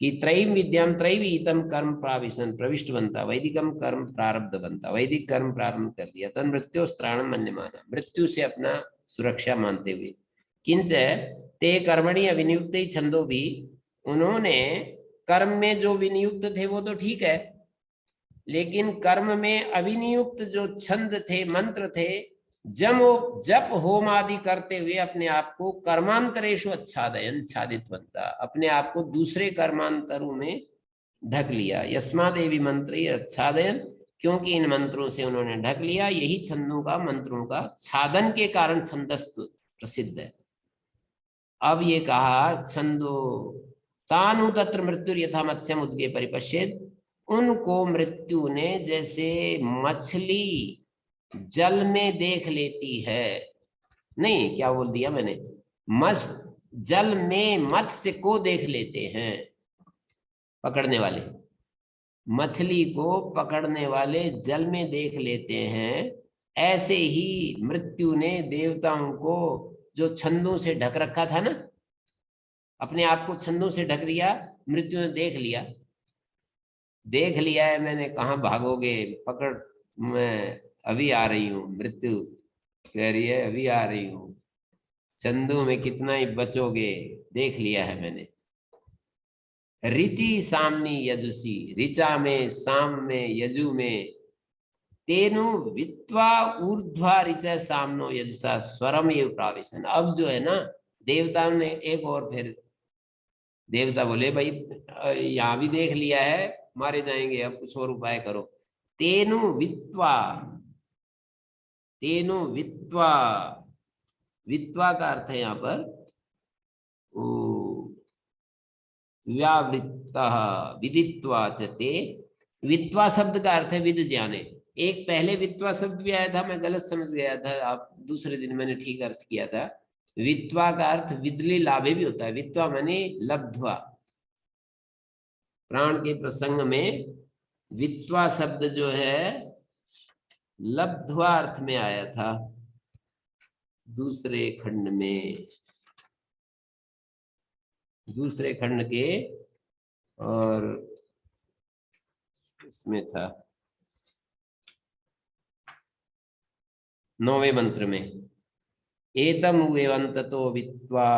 कि त्रयीं विद्यां त्रैवीतम कर्म प्राविशन प्रविष्टवन्तः, वैदिकम कर्म प्रारब्धवन्तः, वैदिक कर्म प्रारंभ कर दिया, तन मृत्यु त्राणम मन्यमाना, मृत्यु से अपना सुरक्षा मानते हुए, किंच ते कर्मणि अविनियुक्त छंदो भी, उन्होंने कर्म में जो विनियुक्त थे वो तो ठीक है, लेकिन कर्म में अविनियुक्त जो छंद थे, मंत्र थे, जप होम आदि करते हुए अपने आप को कर्मांतरेषु आच्छादयन् छादितवन्तः, अपने आप को दूसरे कर्मांतरों में ढक लिया। यस्मादेवी मंत्रे आच्छादयन्, क्योंकि इन मंत्रों से उन्होंने ढक लिया। यही छंदों का, मंत्रों का छादन के कारण छंदस्त्व प्रसिद्ध है। अब ये कहा छंदो तानु तत्र मृत्यु यथा मत्स्यम उद्गे परिपश्येत्, उनको मृत्यु ने जैसे मछली जल में देख लेती है, नहीं क्या बोल दिया मैंने, जल में मत्स्य को देख लेते हैं, पकड़ने वाले मछली को पकड़ने वाले जल में देख लेते हैं, ऐसे ही मृत्यु ने देवताओं को जो छंदों से ढक रखा था ना, अपने आप को छंदों से ढक लिया, मृत्यु ने देख लिया है मैंने, कहाँ भागोगे, पकड़, मैं अभी आ रही हूँ, मृत्यु कह रही है अभी आ रही हूँ, छंदों में कितना ही बचोगे, देख लिया है मैंने। ऋचि सामनी यजुसी, ऋचा में, साम में, यजु में, तेनु वित्वा ऊर्ध्वा ऋचा सामनो यजुसा स्वरम एव प्राविशन। अब जो है ना, देवताओं ने एक और फिर देवता बोले भाई यहाँ भी देख लिया है, मारे जाएंगे, अब कुछ और उपाय करो। तेनु वित्वा, तेनु वित्वा, वित्वा का अर्थ है यहाँ पर व्यावृत्तः विदित्वा च ते, वित्वा शब्द का अर्थ है विद जाने। एक पहले वित्वा शब्द भी आया था, मैं गलत समझ गया था, आप दूसरे दिन मैंने ठीक अर्थ किया था। वित्वा का अर्थ विदली लाभे भी होता है, वित्वा माने लब्ध्वा। प्राण के प्रसंग में वित्वा शब्द जो है लब्ध्वा अर्थ में आया था, दूसरे खंड में, दूसरे खंड के, और इसमें था 9वें मंत्र में, एतम वेवंततो वित्वा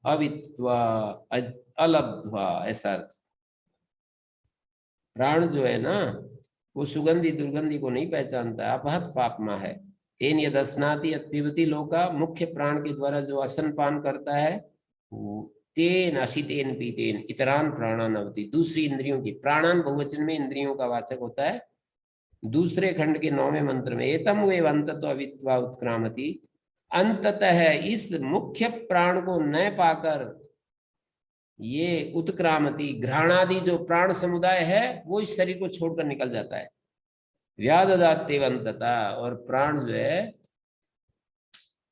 अवित्वा अलब्ध्वा, ऐसा अर्थ। प्राण जो है ना, वो सुगंधी दुर्गंधी को नहीं पहचानता, अपहत पापमा है। तेन यदस्नाति यत्पिबति लोका, मुख्य प्राण के द्वारा जो असन पान करता है, तेन अशितेन पीतेन इतरान प्राणानवति, दूसरी इंद्रियों की, प्राणान बहुवचन में इंद्रियों का वाचक होता है। दूसरे खंड के 9वें मंत्र में एतम वेव अंततो अवित्वा उत्क्रामति, अंततः इस मुख्य प्राण को न पाकर ये उत्क्रामति, घ्राणादि जो प्राण समुदाय है वो इस शरीर को छोड़कर निकल जाता है। व्याददात्यवंतता, और प्राण जो है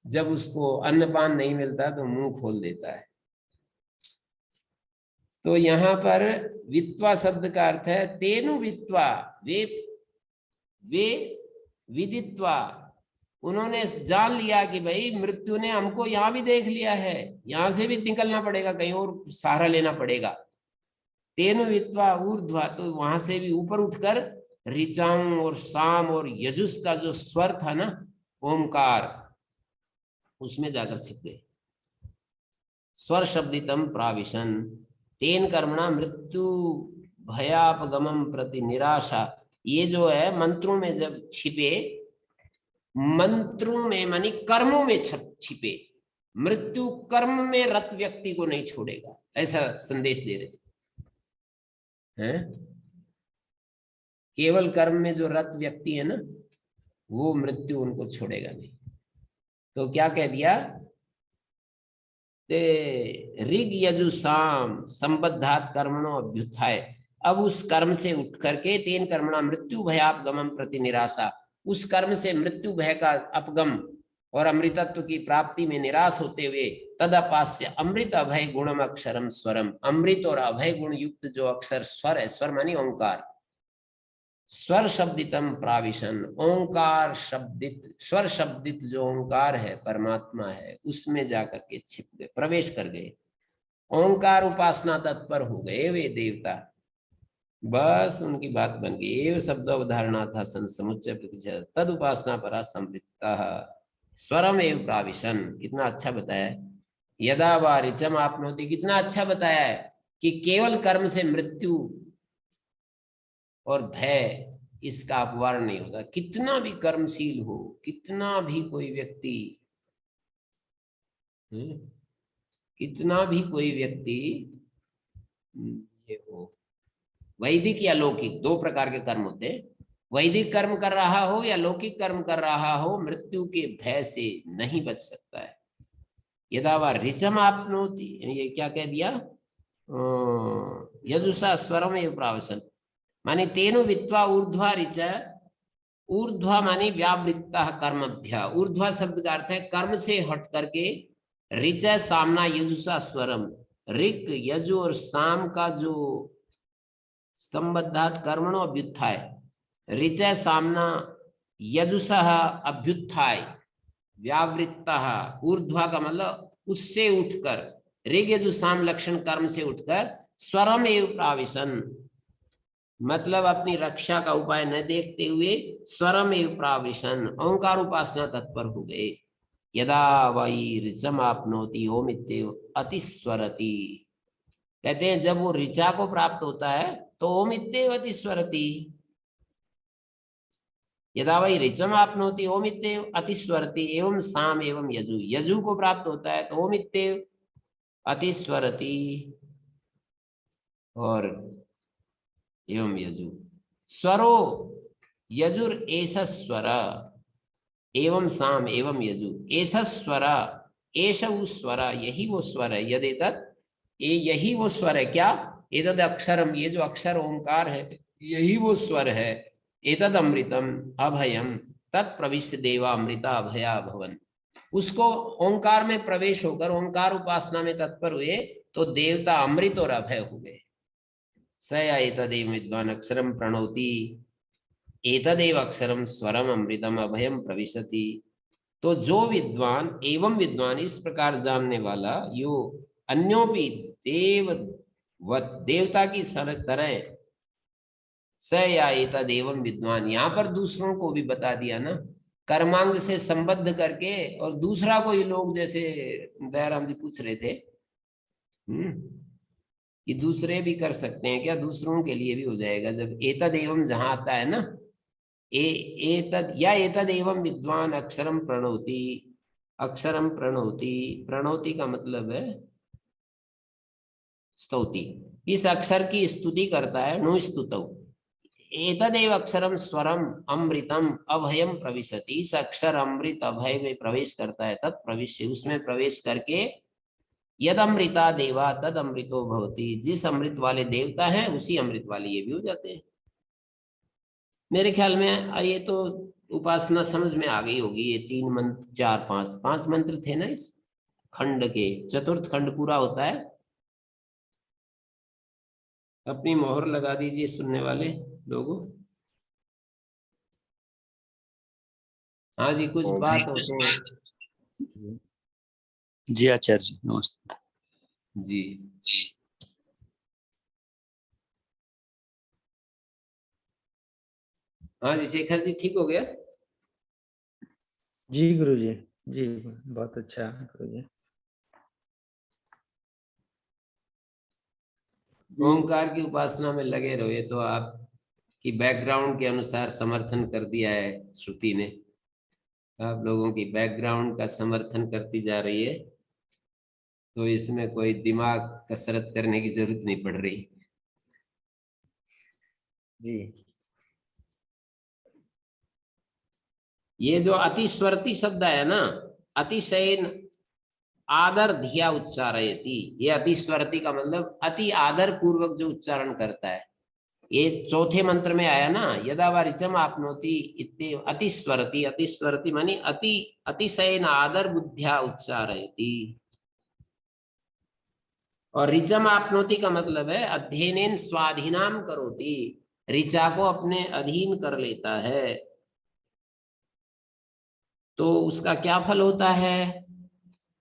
जब उसको अन्नपान नहीं मिलता तो मुंह खोल देता है। तो यहाँ पर वित्वा शब्द का अर्थ है तेनु वित्वा, वे विदित्वा, उन्होंने जान लिया कि भाई मृत्यु ने हमको यहाँ भी देख लिया है, यहाँ से भी निकलना पड़ेगा, कहीं और सहारा लेना पड़ेगा। तेनु वित्वा ऊर्ध्वा, तो वहां से भी ऊपर उठकर ऋचाओं और साम और यजुस का जो स्वर था ना, ओमकार, उसमें जाकर छिप गए। स्वर शब्दितम प्राविशन, तेन कर्मणा मृत्यु भयापगमम प्रति निराशा, ये जो है मंत्रों में जब छिपे, मंत्रों में मानी कर्मों में छिपे, मृत्यु कर्म में रत व्यक्ति को नहीं छोड़ेगा, ऐसा संदेश दे रहे हैं। केवल कर्म में जो रत व्यक्ति है ना, वो मृत्यु उनको छोड़ेगा नहीं। तो क्या कह दिया, ऋग यजु साम संबद्धात कर्मणो अभ्युत्थाय, अब उस कर्म से उठ करके तेन कर्मणा मृत्यु भयापगमम प्रति निराशा, उस कर्म से मृत्यु भय का अपगम और अमृतत्व की प्राप्ति में निराश होते हुए, तदपास्य अमृत अभय गुणम अक्षरम स्वरम, अमृत और अभय गुण युक्त जो अक्षर स्वर है, स्वर मानी ओंकार, स्वर शब्दितम प्राविशन, ओंकार शब्दित, स्वर शब्दित जो ओंकार है परमात्मा है उसमें जाकर के छिप गए, प्रवेश कर गए। ओंकार उपासना तत्पर हो गए वे देवता, बस उनकी बात बन गई। एव शब्द अवधारणा था सन समुच्चय प्रतिशत तद उपासना परा संवृत्ता स्वरम एव प्राविशन। कितना अच्छा बताया है। यदा वा ऋचम आपनोति, कितना अच्छा बताया है कि केवल कर्म से मृत्यु और भय इसका अपवार नहीं होता। कितना भी कर्मशील हो, कितना भी कोई व्यक्ति, कितना भी कोई व्यक्ति ये हो, वैदिक या लौकिक, दो प्रकार के कर्म होते हैं। वैदिक कर्म कर रहा हो या लौकिक कर्म कर रहा हो, मृत्यु के भय से नहीं बच सकता है। यदा वा ऋचम आपनोति, ये क्या कह दिया, यजुषा स्वरम एव प्रावसन, माने तेनो वित्वा ऊर्ध्वा ऋच, ऊर्ध्वा माने व्यावृत्ता कर्मभ्य, ऊर्ध्वा शब्द का अर्थ है कर्म से हट करके, ऋच सामना यजुषा स्वरम, ऋक यजु और साम का जो संबद्धात कर्मणो अभ्युत्थाय, ऋचय सामना यजुषः अभ्युत्थाय, व्यावृत्तः ऊर्ध्वा का मतलब उससे उठकर, ऋग यजु साम लक्षण कर्म से उठकर, स्वरम एव प्राविशन मतलब अपनी रक्षा का उपाय न देखते हुए स्वरम एव प्राविशन ओंकार उपासना तत्पर हो गए। यदा वही ऋचम आपनोति ओम इत्येव अतिस्वरति, कहते हैं जब वो ऋचा को प्राप्त होता है तो ओम इत्येव अतिस्वरति। यदा वही ऋचम आपनोति ओम इत्येव अतिस्वरति एवं साम एवं यजु, यजु को प्राप्त होता है तो ओम इत्येव अतिस्वरति और एवं यजु। स्वरो यजुर एष स्वर एवं साम एवं यजु, एष स्वर, एष स्वर, यही वो स्वर है। यदि यही वो स्वर है। क्या? एतद अक्षरम, ये जो अक्षर ओंकार है यही वो स्वर है। एतद अमृतम अभयम तत्प्रविश्य देवा अमृता अभया भवन, उसको ओंकार में प्रवेश होकर ओंकार उपासना में तत्पर हुए तो देवता अमृत और अभय हो गए। स या एतदेव विद्वान अक्षरम प्रणोति, एतदेव अक्षरम स्वरम अमृतम अभयम प्रविशति। तो जो विद्वान एवं विद्वान इस प्रकार जानने वाला, यो अन्यों भी देवता की तरह, स या एतदेवं विद्वान, यहाँ पर दूसरों को भी बता दिया ना, कर्मांग से संबद्ध करके। और दूसरा कोई लोग जैसे दयाराम जी पूछ रहे थे कि दूसरे भी कर सकते हैं क्या? दूसरों के लिए भी हो जाएगा। जब एतद एवं जहां आता है ना, एतद या एतद एवं विद्वान अक्षरम प्रणोति, अक्षरम प्रणोति, प्रणोति का मतलब है स्तौति, इस अक्षर की स्तुति करता है। नु स्तुतौ एतदेव अक्षरम स्वरम अमृतम अभयम प्रविशति, इस अक्षर अमृत अभय में प्रवेश करता है। तत् प्रविश्य, उसमें प्रवेश करके यद अमृता देवा तद अमृतो भवति, जिस अमृत वाले देवता हैं उसी अमृत वाले ये भी हो जाते हैं। मेरे ख्याल में ये तो उपासना समझ में आ गई होगी। ये 3 मंत्र 4 5 मंत्र थे ना इस खंड के। चतुर्थ खंड पूरा होता है। अपनी मोहर लगा दीजिए सुनने वाले लोगों। हाँ जी, कुछ बात हो तो। जी आचार्य जी नमस्ते। जी हाँ जी, शेखर जी ठीक हो गया? जी गुरुजी, जी बहुत अच्छा गुरुजी। ओंकार की उपासना में लगे रहो। ये तो आपकी बैकग्राउंड के अनुसार समर्थन कर दिया है श्रुति ने। आप लोगों की बैकग्राउंड का समर्थन करती जा रही है, तो इसमें कोई दिमाग कसरत करने की जरूरत नहीं पड़ रही। जी ये जो अतिस्वरति शब्द है ना, अतिशयन आदर धिया उच्चारयति, ये अतिस्वरति का मतलब अति आदर पूर्वक जो उच्चारण करता है। ये चौथे मंत्र में आया ना, यदा वा ऋचम आपनोति इत्येव अतिस्वरति, अतिस्वरति मानी अतिशयन आदर बुद्धिया उच्चारयति। और ऋचम आपनोति का मतलब है अध्ययनेन स्वाधीनाम करोति, ऋचा को अपने अधीन कर लेता है तो उसका क्या फल होता है?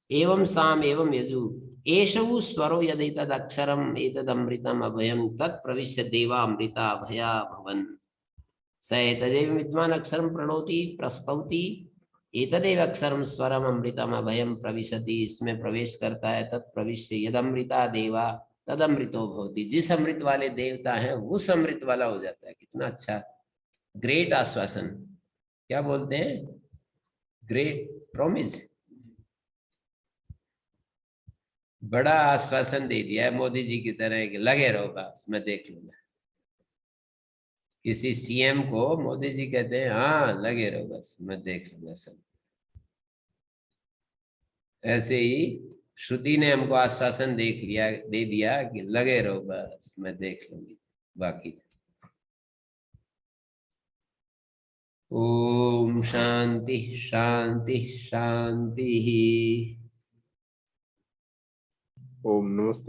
एवं साम एवं यजु एषु स्वरो यदेतद् अक्षरम् एतदमृतम् अभयं तत्प्रविश्य देवामृता अभया भवन् स एतदेव विद्वान् अक्षरं प्रणोति प्रस्तौति एतदेव अक्षरं स्वरम अमृतम अभयम प्रविशति इसमें प्रवेश करता है तत्प्रविश्य यदमृता देवा तदमृतो भवति जिस अमृत वाले देवता हैं उस अमृत वाला हो जाता है। कितना अच्छा ग्रेट आश्वासन, क्या बोलते हैं, ग्रेट प्रॉमिस, बड़ा आश्वासन दे दिया है मोदी जी की तरह कि लगे रहो बस मैं देख लूंगा। किसी सीएम को मोदी जी कहते हैं हाँ लगे रहो बस मैं देख लूंगा सब। ऐसे ही श्रुति ने हमको आश्वासन दे दिया कि लगे रहो बस मैं देख लूंगी बाकी। ओम शांति शांति शांति। ओम नमस्ते।